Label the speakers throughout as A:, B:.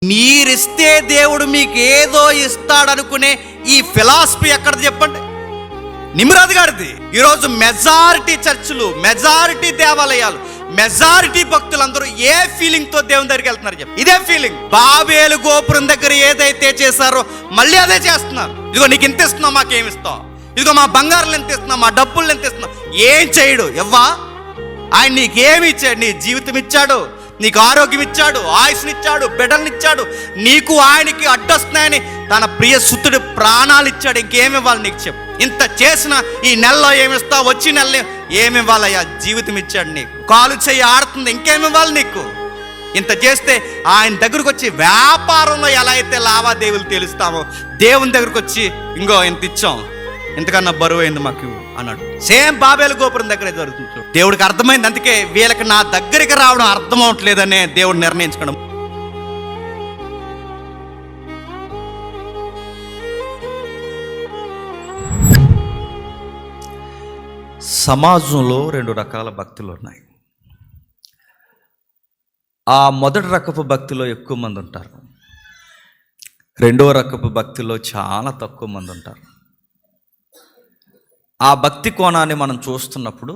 A: మీరిస్తే దేవుడు మీకు ఏదో ఇస్తాడనుకునే ఈ ఫిలాసఫీ ఎక్కడది చెప్పండి? నిమ్రాద్ గారిది. ఈరోజు మెజారిటీ చర్చిలు, మెజారిటీ దేవాలయాలు, మెజారిటీ భక్తులందరూ ఏ ఫీలింగ్ తో దేవుని దగ్గరికి వెళ్తున్నారు చెప్పి? ఇదే ఫీలింగ్. బాబేలు గోపురం దగ్గర ఏదైతే చేశారో మళ్ళీ అదే చేస్తున్నారు. ఇదిగో నీకు ఇంత ఇస్తున్నావు, మాకేమిస్తావు? ఇదిగో మా బంగారం ఎంత ఇస్తున్నావు, మా డబ్బులు ఎంత ఇస్తున్నావు? ఏం చేయడు ఎవ్వా. ఆయన నీకేమి ఇచ్చాడు? నీ జీవితం ఇచ్చాడు, నీకు ఆరోగ్యం ఇచ్చాడు, ఆయుష్నిచ్చాడు, బిడ్డలనిచ్చాడు. నీకు ఆయనకి అడ్డొస్తున్నాయని తన ప్రియ సుతుడు ప్రాణాలు ఇచ్చాడు. ఇంకేమి ఇవ్వాలి నీకు చెప్పు? ఇంత చేసిన ఈ నెలలో ఏమిస్తావు? వచ్చి నెలలో ఏమి ఇవ్వాలయ్యా? జీవితం ఇచ్చాడు నీకు. కాలు చెయ్యి ఆడుతుంది, ఇంకేమి ఇవ్వాలి నీకు? ఇంత చేస్తే ఆయన దగ్గరకు వచ్చి వ్యాపారంలో ఎలా అయితే లావాదేవీలు తెలుస్తామో దేవుని దగ్గరకు వచ్చి ఇంకో ఇంత ఇచ్చాం, ఇంతకన్నా బరువు అయింది మాకు అన్నాడు. సేమ్ బాబేలు గోపురం దగ్గరే జరుగుతుంది. దేవుడికి అర్థమైంది. అందుకే వీళ్ళకి నా దగ్గరికి రావడం అర్థం అవట్లేదనే దేవుడు నిర్ణయించుకోవడం. సమాజంలో రెండు రకాల భక్తులు ఉన్నాయి. ఆ మొదటి రకపు భక్తిలో ఎక్కువ మంది ఉంటారు. రెండో రకపు భక్తిలో చాలా తక్కువ మంది ఉంటారు. ఆ భక్తి కోణాన్ని మనం చూస్తున్నప్పుడు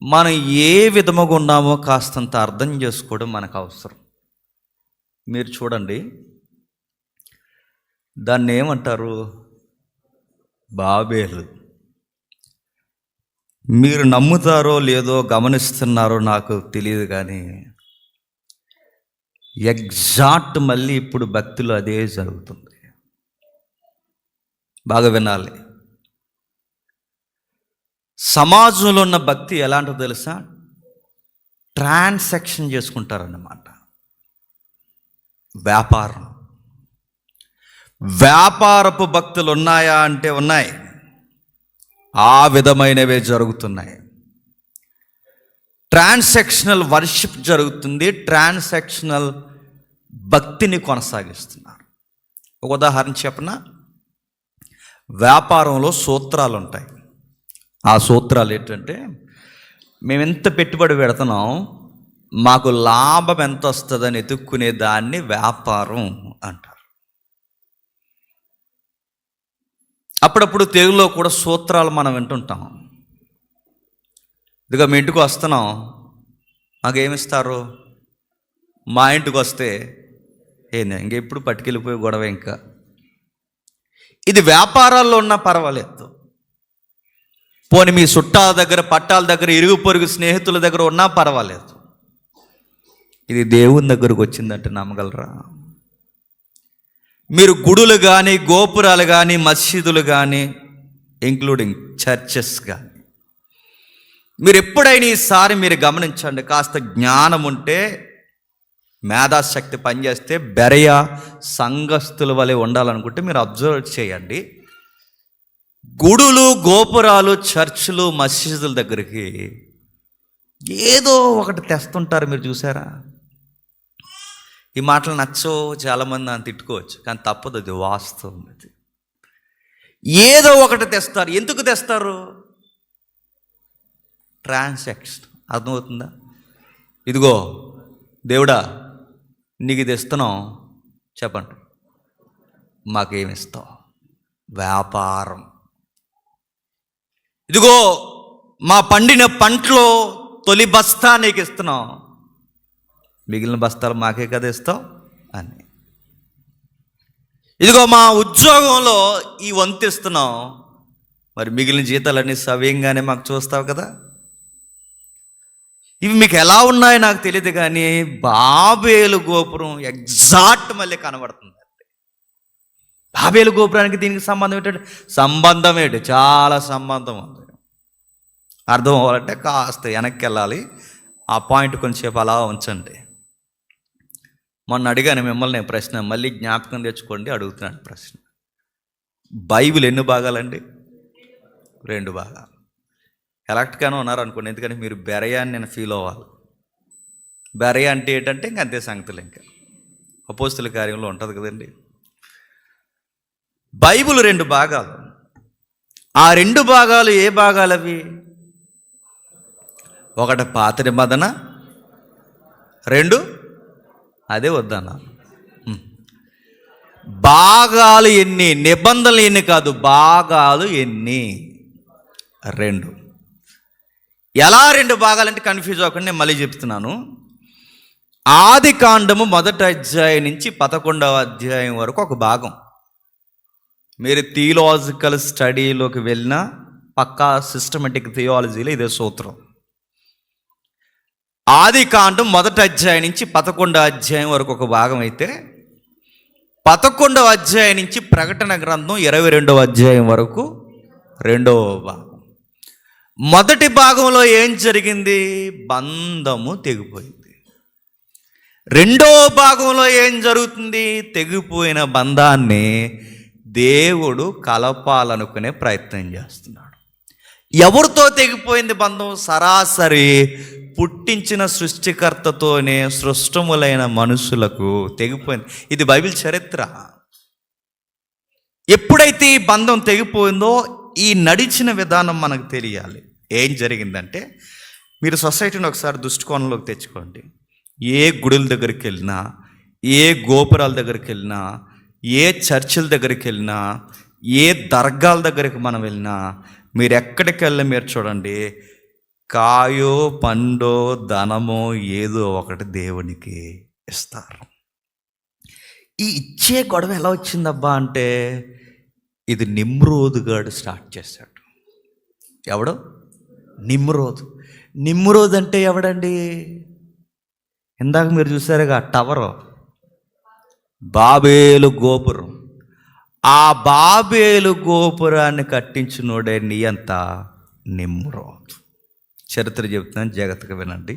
A: మనం ఏ విధముగా ఉన్నామో కాస్తంత అర్థం చేసుకోవడం మనకు అవసరం. మీరు చూడండి, దాన్ని ఏమంటారు? బాబేలు. మీరు నమ్ముతారో లేదో గమనిస్తున్నారో నాకు తెలియదు, కానీ ఎగ్జాక్ట్ మళ్ళీ ఇప్పుడు భక్తిలో అదే జరుగుతుంది. బాగా వినాలి. సమాజంలో ఉన్న భక్తి ఎలాంటిదో తెలుసా? ట్రాన్సాక్షన్ చేసుకుంటారన్నమాట. వ్యాపారపు భక్తులు ఉన్నాయా అంటే ఉన్నాయి. ఆ విధమైనవే జరుగుతున్నాయి. ట్రాన్సాక్షనల్ వర్షిప్ జరుగుతుంది. ట్రాన్సాక్షనల్ భక్తిని కొనసాగిస్తున్నారు. ఒక ఉదాహరణ చెప్పనా? వ్యాపారంలో సూత్రాలు ఉంటాయి. ఆ సూత్రాలు ఏంటంటే, మేము ఎంత పెట్టుబడి పెడుతున్నాం, మాకు లాభం ఎంత వస్తుందని ఎతుక్కునే దాన్ని వ్యాపారం అంటారు. అప్పుడప్పుడు తెలుగులో కూడా సూత్రాలు మనం వింటుంటాం. ఇదిగో మీ ఇంటికి వస్తున్నాం, మాకేమిస్తారు? మా ఇంటికి వస్తే ఏంది ఇంకెప్పుడు పట్టుకెళ్ళిపోయి గొడవ. ఇంకా ఇది వ్యాపారాల్లో ఉన్నా పర్వాలేదు. పోనీ మీ చుట్టాల దగ్గర, పట్టాల దగ్గర, ఇరుగు పొరుగు స్నేహితుల దగ్గర ఉన్నా పర్వాలేదు. ఇది దేవుని దగ్గరకు వచ్చిందంటే నమ్మగలరా? మీరు గుడులు కానీ, గోపురాలు కానీ, మసీదులు కానీ, ఇంక్లూడింగ్ చర్చెస్ కానీ, మీరు ఎప్పుడైనా ఈసారి మీరు గమనించండి, కాస్త జ్ఞానం ఉంటే, మేధాశక్తి పనిచేస్తే, బెరయ సంఘస్థుల వలె ఉండాలనుకుంటే మీరు అబ్జర్వ్ చేయండి. గుడులు, గోపురాలు, చర్చిలు, మసీదుల దగ్గరికి ఏదో ఒకటి తెస్తుంటారు. మీరు చూసారా? ఈ మాటలు నచ్చో, చాలామంది అని తిట్టుకోవచ్చు, కానీ తప్పదు, అది వాస్తవం. అది ఏదో ఒకటి తెస్తారు. ఎందుకు తెస్తారు? ట్రాన్సాక్షన్. అర్థమవుతుందా? ఇదిగో దేవుడా, నీకు ఇది ఇస్తున్నాం, చెప్పండి, మాకేమిస్తావు? వ్యాపారం. ఇదిగో మా పండిన పంటలో తొలి బస్తా నీకు ఇస్తున్నాం, మిగిలిన బస్తాలు మాకే కదా ఇస్తావు అని. ఇదిగో మా ఉద్యోగంలో ఈ వంతు ఇస్తున్నాం, మరి మిగిలిన జీతాలన్నీ సవ్యంగానే మాకు చూస్తావు కదా. ఇవి మీకు ఎలా ఉన్నాయో నాకు తెలియదు, కానీ బాబేలు గోపురం ఎగ్జాక్ట్ మళ్ళీ కనబడుతుంది. బాబేలు గోపురానికి దీనికి సంబంధం ఏంటంటే, సంబంధం ఏంటి? చాలా సంబంధం ఉంది. అర్థం అవ్వాలంటే కాస్త వెనక్కి వెళ్ళాలి. ఆ పాయింట్ కొంచెంసేపు అలా ఉంచండి. మొన్న అడిగాను మిమ్మల్ని ప్రశ్న, మళ్ళీ జ్ఞాపకం తెచ్చుకోండి, అడుగుతున్నాను ప్రశ్న. బైబిల్ ఎన్ని భాగాలండి? 2 భాగాలు. ఎలక్ట్గానే ఉన్నారు అనుకోండి, ఎందుకంటే మీరు బెరయాన్ని నేను ఫీల్ అవ్వాలి. బెరయ అంటే ఏంటంటే ఇంక అంతే సంగతులు. ఇంకా అపోస్తుల కార్యంలో ఉంటుంది కదండి. బైబిల్ 2 భాగాలు. ఆ 2 భాగాలు ఏ భాగాలు అవి? ఒకటి పాత నిబంధన, 2 అదే వద్దన్నా. భాగాలు ఎన్ని, నిబంధనలు ఎన్ని కాదు, భాగాలు ఎన్ని? 2. ఎలా 2 భాగాలంటే కన్ఫ్యూజ్ అవ్వకుండా నేను మళ్ళీ చెప్తున్నాను. ఆది కాండము 1వ అధ్యాయం నుంచి 11వ అధ్యాయం వరకు ఒక భాగం. మీరు థియలాజికల్ స్టడీలోకి వెళ్ళినా పక్కా సిస్టమేటిక్ థియాలజీలో ఇదే సూత్రం. ఆది కాండం 1వ అధ్యాయం నుంచి 11వ అధ్యాయం వరకు ఒక భాగం అయితే, 11వ అధ్యాయం నుంచి ప్రకటన గ్రంథం 22వ అధ్యాయం వరకు 2వ భాగం. మొదటి భాగంలో ఏం జరిగింది? బంధము తెగిపోయింది. 2వ భాగంలో ఏం జరుగుతుంది? తెగిపోయిన బంధాన్ని దేవుడు కలపాలనుకునే ప్రయత్నం చేస్తున్నాడు. ఎవరితో తెగిపోయింది బంధం? సరాసరి పుట్టించిన సృష్టికర్తతోనే సృష్టములైన మనుషులకు తెగిపోయింది. ఇది బైబిల్ చరిత్ర. ఎప్పుడైతే ఈ బంధం తెగిపోయిందో ఈ నడిచిన విధానం మనకు తెలియాలి. ఏం జరిగిందంటే, మీరు సొసైటీని ఒకసారి దృష్టికోణంలోకి తెచ్చుకోండి. ఏ గుడుల దగ్గరికి వెళ్ళినా, ఏ గోపురాల దగ్గరికి వెళ్ళినా, ఏ చర్చిల దగ్గరికి వెళ్ళినా, ఏ దర్గాల దగ్గరికి మనం వెళ్ళినా, మీరు ఎక్కడికి వెళ్ళి మీరు చూడండి, కాయో పండో ధనమో ఏదో ఒకటి దేవునికి ఇస్తారు. ఈ ఇచ్చే గొడవ ఎలా వచ్చిందబ్బా అంటే, ఇది నిమ్రోదుగాడు స్టార్ట్ చేశాడు. ఎవడు? నిమ్రోదు. నిమ్రోదు అంటే ఎవడండి? ఇందాక మీరు చూసారుగా టవరు, బాబేలు గోపురం. ఆ బాబేలు గోపురాన్ని కట్టించినోడే నియంత నిమ్రోదు. చరిత్ర చెప్తున్నాను, జాగ్రత్తగా వినండి.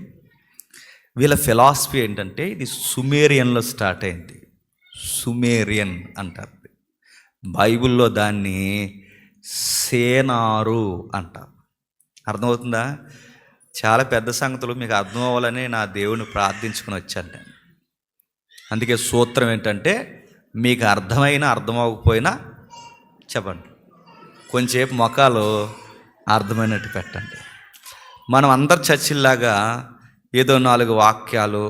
A: వీళ్ళ ఫిలాసఫీ ఏంటంటే, ఇది సుమేరియన్లో స్టార్ట్ అయింది. సుమేరియన్ అంటారు. బైబిల్లో దాన్ని సేనారు అంటారు. అర్థమవుతుందా? చాలా పెద్ద సంగతులు మీకు అర్థం అవ్వాలని నా దేవుని ప్రార్థించుకుని వచ్చాను నేను. అందుకే సూత్రం ఏంటంటే, మీకు అర్థమైనా అర్థం అవ్వకపోయినా చెప్పండి, కొంచెంసేపు మొఖాలు అర్థమైనట్టు పెట్టండి. మనం అందరు చర్చిల్లాగా ఏదో 4 వాక్యాలు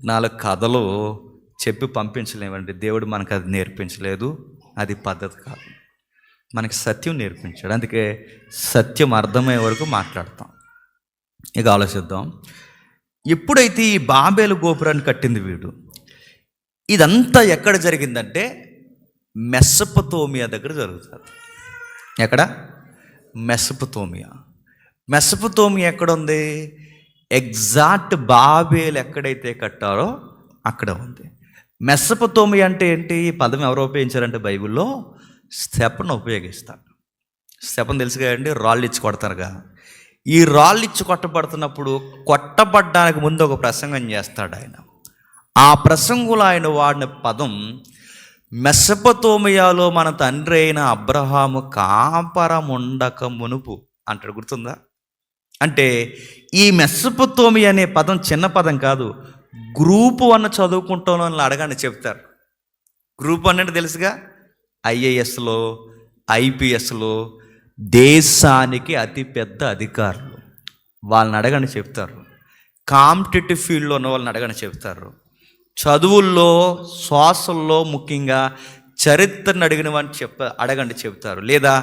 A: 4 కథలు చెప్పి పంపించలేమండి. దేవుడు మనకు అది నేర్పించలేదు, అది పద్ధతి కాదు. మనకి సత్యం నేర్పించాడు. అందుకే సత్యం అర్థమయ్యే వరకు మాట్లాడతాం. ఇక ఆలోచిద్దాం. ఎప్పుడైతే ఈ బాబేలు గోపురాన్ని కట్టింది వీడు, ఇదంతా ఎక్కడ జరిగిందంటే మెసొపొతేమియా దగ్గర జరుగుతుంది. ఎక్కడ? మెసొపొతేమియా. మెసొపొతేమియా ఎక్కడ ఉంది? ఎగ్జాక్ట్ బాబేలు ఎక్కడైతే కట్టారో అక్కడ ఉంది. మెసొపొతేమియా అంటే ఏంటి? ఈ పదం ఎవరు ఉపయోగించారంటే బైబిల్లో స్తెపను ఉపయోగిస్తాడు. స్తెపను తెలుసు కదండి, రాళ్ళు ఇచ్చి కొడతారుగా. ఈ రాళ్ళు ఇచ్చి కొట్టబడుతున్నప్పుడు కొట్టబడ్డానికి ముందు ఒక ప్రసంగం చేస్తాడు ఆయన. ఆ ప్రసంగులో ఆయన వాడిన పదం, మెసొపొతేమియాలో మన తండ్రి అయిన అబ్రహాము కాపరం ఉండక మునుపు అంటాడు. గుర్తుందా? అంటే ఈ మెసొపొతేమియా అనే పదం చిన్న పదం కాదు. గ్రూప్ 1 చదువుకుంటాను అని అడగండి చెప్తారు. గ్రూప్ 1 అంటే తెలుసుగా, ఐఏఎస్లో ఐపీఎస్లో దేశానికి అతిపెద్ద అధికారులు. వాళ్ళని అడగండి చెప్తారు. కాంపిటేటివ్ ఫీల్డ్లో ఉన్న వాళ్ళని అడగండి చెప్తారు. చదువుల్లో శ్వాసల్లో ముఖ్యంగా చరిత్రను అడిగిన వాడిని అడగండి చెప్తారు. లేదా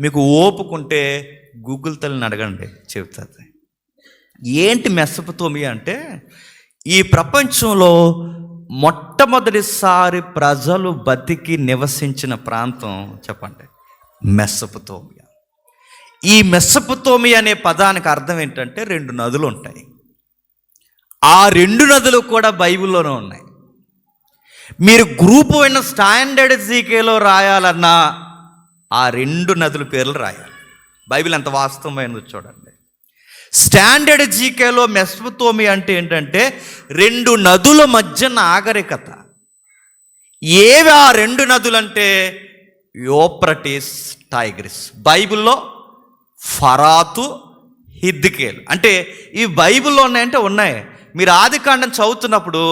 A: మీకు ఓపుకుంటే గూగుల్ తల్లిని అడగండి చెప్తారు. ఏంటి మెసొపొతేమియా అంటే, ఈ ప్రపంచంలో మొట్టమొదటిసారి ప్రజలు బతికి నివసించిన ప్రాంతం చెప్పండి, మెసొపొతేమియా. ఈ మెసొపొతేమియా అనే పదానికి అర్థం ఏంటంటే 2 నదులు ఉంటాయి. ఆ 2 నదులు కూడా బైబిల్లోనే ఉన్నాయి. మీరు గ్రూప్ 1 స్టాండర్డ్ జీకేలో రాయాలన్నా ఆ 2 నదుల పేర్లు రాయాలి. బైబిల్ ఎంత వాస్తవమైనది చూడండి. స్టాండర్డ్ జీకేలో మెసొపొతేమియా అంటే ఏంటంటే 2 నదుల మధ్య నాగరికత. ఏవి ఆ 2 నదులు అంటే యూఫ్రటీస్, టైగ్రిస్. బైబిల్లో ఫరాతు, హిద్కేల్ అంటే ఈ బైబిల్లో ఉన్నాయంటే ఉన్నాయి. మీరు ఆది కాండం చదువుతున్నప్పుడు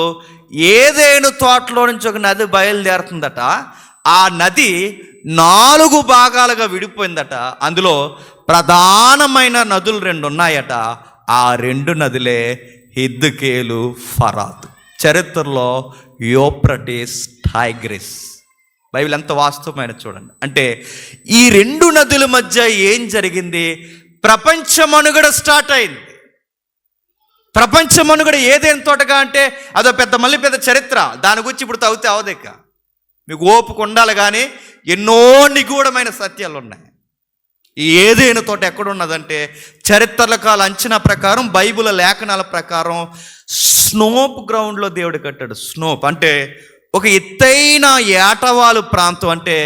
A: ఏదేను తోటలో నుంచి ఒక నది బయలుదేరుతుందట. ఆ నది 4 భాగాలుగా విడిపోయిందట. అందులో ప్రధానమైన నదులు 2 ఉన్నాయట. ఆ 2 నదులే హిద్కేలు, ఫరాతు. చరిత్రలో యూఫ్రటీస్ టైగ్రిస్. బైబిల్ ఎంత వాస్తవమైన చూడండి. అంటే ఈ రెండు నదుల మధ్య ఏం జరిగింది? ప్రపంచ మనుగడ స్టార్ట్ అయింది. ప్రపంచ మనుగడ ఏదేని తోటగా అంటే అదో పెద్ద చరిత్ర. దాని గురించి ఇప్పుడు తవ్వితే అవదేక. మీకు ఓపిక ఉండాలి, కానీ ఎన్నో నిగూఢమైన సత్యాలు ఉన్నాయి. ఈ ఏదైనా తోట ఎక్కడున్నదంటే చరిత్రల కాల అంచనా ప్రకారం, బైబిల్ లేఖనాల ప్రకారం స్నోప్ గ్రౌండ్లో దేవుడు కట్టాడు. స్నోప్ అంటే ఒక ఎత్తైన ఏటవాలు ప్రాంతం, అంటే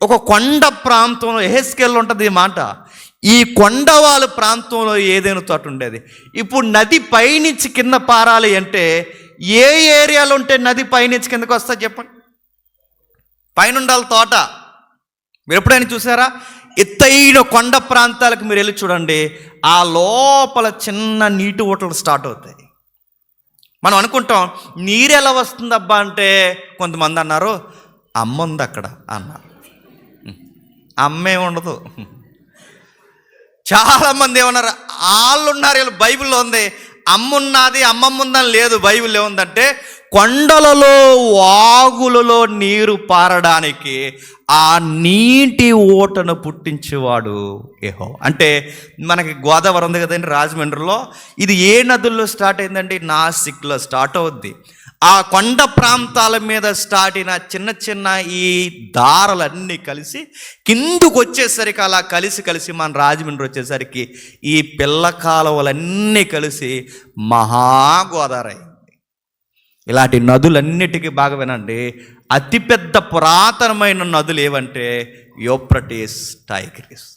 A: ఒక కొండ ప్రాంతంలో. ఎహెస్కేల్లో ఉంటుంది ఈ మాట. ఈ కొండవాలు ప్రాంతంలో ఏదైనా తోట ఉండేది. ఇప్పుడు నది పైనుంచి కింద పారాలి అంటే ఏ ఏరియాలో ఉంటే నది పైనుంచి కిందకు వస్తా చెప్పండి? పైన ఉండాలి తోట. మీరు ఎప్పుడైనా చూసారా? ఎత్తైన కొండ ప్రాంతాలకు మీరు వెళ్ళి చూడండి, ఆ లోపల చిన్న నీటి ఊటలు స్టార్ట్ అవుతాయి. మనం అనుకుంటాం నీరు ఎలా వస్తుందబ్బా అంటే, కొంతమంది అన్నారు అమ్మ ఉంది అక్కడ అన్నారు. అమ్మే ఉండదు. చాలామంది ఏమన్నారు, వాళ్ళు ఉన్నారు, వీళ్ళు బైబిల్లో ఉంది అమ్మ ఉన్నది, అమ్మమ్మ ఉందని లేదు. బైబిల్ ఏముందంటే కొండలలో వాగులలో నీరు పారడానికి ఆ నీటి ఓటను పుట్టించేవాడు యెహోవా. అంటే మనకి గోదావరి ఉంది కదండి రాజమండ్రిలో. ఇది ఏ నదుల్లో స్టార్ట్ అయిందండి? నాసిక్లో స్టార్ట్ అవుద్ది. ఆ కొండ ప్రాంతాల మీద స్టార్ట్ అయిన చిన్న చిన్న ఈ దారలన్నీ కలిసి కిందకు వచ్చేసరికి, అలా కలిసి మన రాజమండ్రి వచ్చేసరికి ఈ పిల్ల కాలువలన్నీ కలిసి మహాగోదావరి అయింది. ఇలాంటి నదులన్నిటికీ బాగా వినండి, అతిపెద్ద పురాతనమైన నదులు ఏవంటే యూఫ్రటీస్, టైగ్రిస్.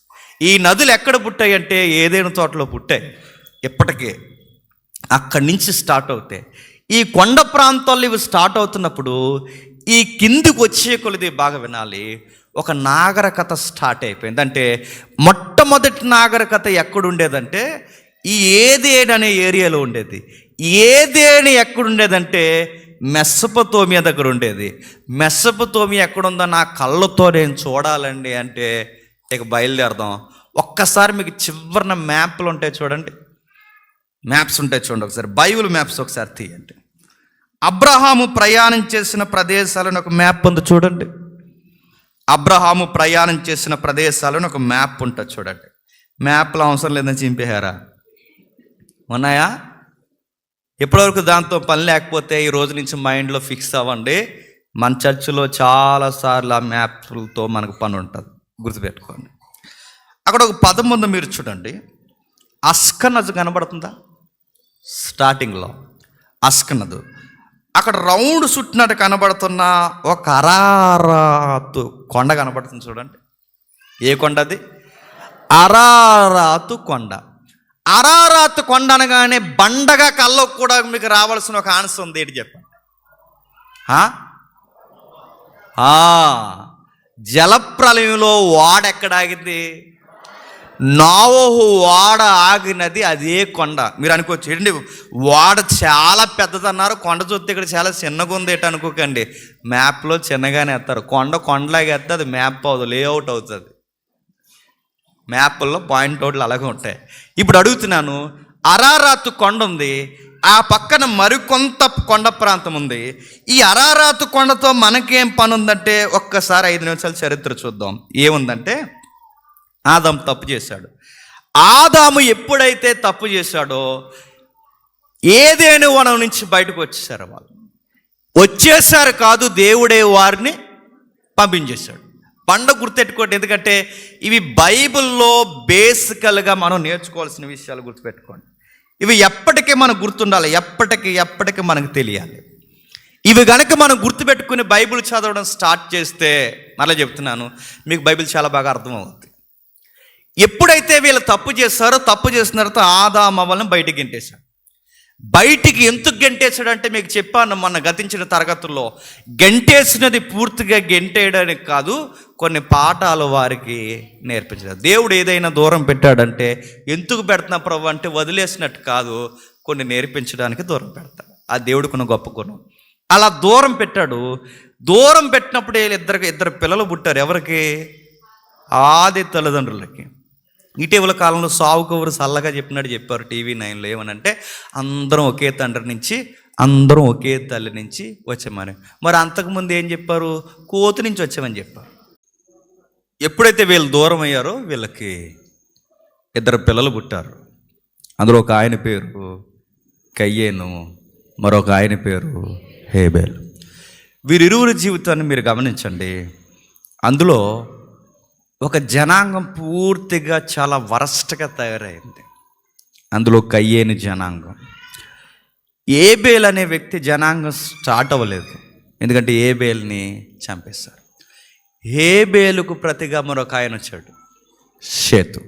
A: ఈ నదులు ఎక్కడ పుట్టాయి అంటే ఏదైనా తోటలో పుట్టాయి. ఇప్పటికే అక్కడి నుంచి స్టార్ట్ అవుతాయి. ఈ కొండ ప్రాంతాల్లో ఇవి స్టార్ట్ అవుతున్నప్పుడు ఈ కిందికి వచ్చే కొలది బాగా వినాలి, ఒక నాగరికత స్టార్ట్ అయిపోయింది. అంటే మొట్టమొదటి నాగరికత ఎక్కడుండేదంటే ఈ ఏదేని అనే ఏరియాలో ఉండేది. ఏదేని ఎక్కడుండేదంటే మెస్సపతోమియా దగ్గర ఉండేది. మెస్సపతోమియా ఎక్కడుందో నా కళ్ళతో నేను చూడాలండి అంటే ఇక బయలుదేరదాం. ఒక్కసారి మీకు చివరిన మ్యాప్లు ఉంటాయి చూడండి, మ్యాప్స్ ఉంటాయి చూడండి, ఒకసారి బైబిల్ మ్యాప్స్ ఒకసారి తీయండి. అబ్రహాము ప్రయాణం చేసిన ప్రదేశాలను ఒక మ్యాప్ ఉంది చూడండి. అబ్రహాము ప్రయాణం చేసిన ప్రదేశాలను ఒక మ్యాప్ ఉంటుంది చూడండి. మ్యాప్లో అవసరం లేదని చింపేశారా? ఉన్నాయా? ఎప్పటివరకు దాంతో పని లేకపోతే ఈ రోజు నుంచి మైండ్లో ఫిక్స్ అవ్వండి. మన చర్చిలో చాలాసార్లు ఆ మ్యాప్లతో మనకు పని ఉంటుంది, గుర్తుపెట్టుకోండి. అక్కడ ఒక పదం ఉంది, మీరు చూడండి. అస్కనదు కనబడుతుందా? స్టార్టింగ్లో అస్కనదు. అక్కడ రౌండ్ చుట్టినట్టు కనబడుతున్న ఒక అరారాతు కొండ కనబడుతుంది చూడండి. ఏ కొండ అది? అరారాతు కొండ. అరారాతు కొండ అనగానే బండగా కళ్ళకు కూడా మీకు రావాల్సిన ఒక ఆన్సర్ ఉంది. ఏంటి చెప్పండి? జలప్రలయంలో వాడ ఎక్కడ ఆగింది? నోవహు వాడ ఆగినది అదే కొండ. మీరు అనుకోవచ్చు ఏంటి వాడ చాలా పెద్దదన్నారు, కొండ చూస్తే ఇక్కడ చాలా చిన్నగా ఉంది ఏంటి అనుకోకండి. మ్యాప్లో చిన్నగానే వేస్తారు. కొండలాగా వేస్తే అది మ్యాప్ అవుతుంది, లేఅవుట్ అవుతుంది. మ్యాప్ల్లో పాయింట్ అవుట్లు అలాగే ఉంటాయి. ఇప్పుడు అడుగుతున్నాను, అరారాతు కొండ ఉంది, ఆ పక్కన మరికొంత కొండ ప్రాంతం ఉంది. ఈ అరారాతు కొండతో మనకేం పని ఉందంటే ఒక్కసారి 5 నిమిషాలు చరిత్ర చూద్దాం. ఏముందంటే ఆదాము తప్పు చేశాడు. ఆదాము ఎప్పుడైతే తప్పు చేశాడో ఏదేని వనం నుంచి బయటకు వచ్చేసారు. వాళ్ళు వచ్చేసారు కాదు, దేవుడే వారిని పంపించేశాడు. పండుగ గుర్తెట్టుకోండి, ఎందుకంటే ఇవి బైబిల్లో బేసికల్గా మనం నేర్చుకోవాల్సిన విషయాలు గుర్తుపెట్టుకోండి. ఇవి ఎప్పటికీ మనకు గుర్తుండాలి, ఎప్పటికీ మనకు తెలియాలి. ఇవి కనుక మనం గుర్తుపెట్టుకుని బైబిల్ చదవడం స్టార్ట్ చేస్తే, మళ్ళీ చెప్తున్నాను, మీకు బైబిల్ చాలా బాగా అర్థమవుతుంది. ఎప్పుడైతే వీళ్ళు తప్పు చేస్తారో, తప్పు చేసిన తర్వాత ఆదాము అవ్వలను బయటికి గెంటేశాడు. బయటికి ఎందుకు గెంటేశాడంటే మీకు చెప్పాను మొన్న గతించిన తరగతుల్లో, గెంటేసినది పూర్తిగా గెంటేయడానికి కాదు, కొన్ని పాఠాలు వారికి నేర్పించాడు. దేవుడు ఏదైనా దూరం పెట్టాడంటే ఎందుకు పెడుతున్నా ప్రభు అంటే వదిలేసినట్టు కాదు, కొన్ని నేర్పించడానికి దూరం పెడతాడు. ఆ దేవుడికున్న గొప్ప గుణం. అలా దూరం పెట్టాడు. దూరం పెట్టినప్పుడు ఇద్దరు పిల్లలు పుట్టారు. ఎవరికి? ఆది తల్లిదండ్రులకి. ఇటీవల కాలంలో సావు కబురు చల్లగా చెప్పినట్టు చెప్పారు టీవీ 9లో. ఏమనంటే అందరం ఒకే తండ్రి నుంచి అందరం ఒకే తల్లి నుంచి వచ్చామని. మరి అంతకుముందు ఏం చెప్పారు? కోతి నుంచి వచ్చామని చెప్పారు. ఎప్పుడైతే వీళ్ళు దూరం అయ్యారో వీళ్ళకి 2 పిల్లలు పుట్టారు. అందులో ఒక ఆయన పేరు కయ్యేను, మరొక ఆయన పేరు హేబేల్. వీరిరువురి జీవితాన్ని మీరు గమనించండి. అందులో ఒక జనాంగం పూర్తిగా చాలా వరస్ట్గా తయారైంది. అందులో కయ్యేను జనాంగం. ఏబేల్ అనే వ్యక్తి జనాంగం స్టార్ట్ అవ్వలేదు, ఎందుకంటే ఏబేల్ని చంపేశారు. హేబేలుకు ప్రతిగా మరొక ఆయన వచ్చాడు, షేతు.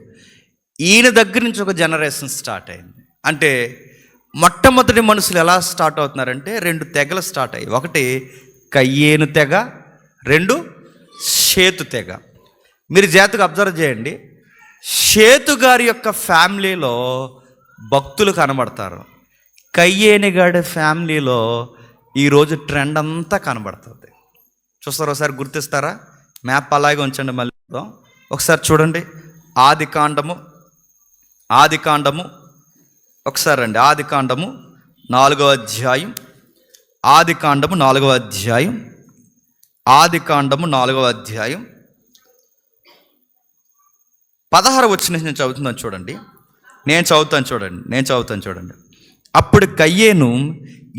A: ఈయన దగ్గర నుంచి ఒక జనరేషన్ స్టార్ట్ అయింది. అంటే మొట్టమొదటి మనుషులు ఎలా స్టార్ట్ అవుతున్నారంటే 2 తెగలు స్టార్ట్ అయ్యాయి. ఒకటి కయ్యేను తెగ, 2 షేతు తెగ. మీరు జాగ్రత్తగా అబ్జర్వ్ చేయండి. షేతు గారి యొక్క ఫ్యామిలీలో భక్తులు కనబడతారు. కయ్యేని గారి ఫ్యామిలీలో ఈరోజు ట్రెండ్ అంతా కనబడుతుంది. చూస్తారా? ఒకసారి గుర్తిస్తారా? మ్యాప్ అలాగే ఉంచండి. మళ్ళీ ఒకసారి చూడండి. ఆది కాండము ఒకసారి అండి. ఆది కాండము 4వ అధ్యాయం, ఆది కాండము 4వ అధ్యాయం, ఆది కాండము 4వ అధ్యాయం 16 వచ్చిన నేను చదువుతున్నాను చూడండి. నేను చదువుతాను చూడండి. అప్పుడు కయ్యేను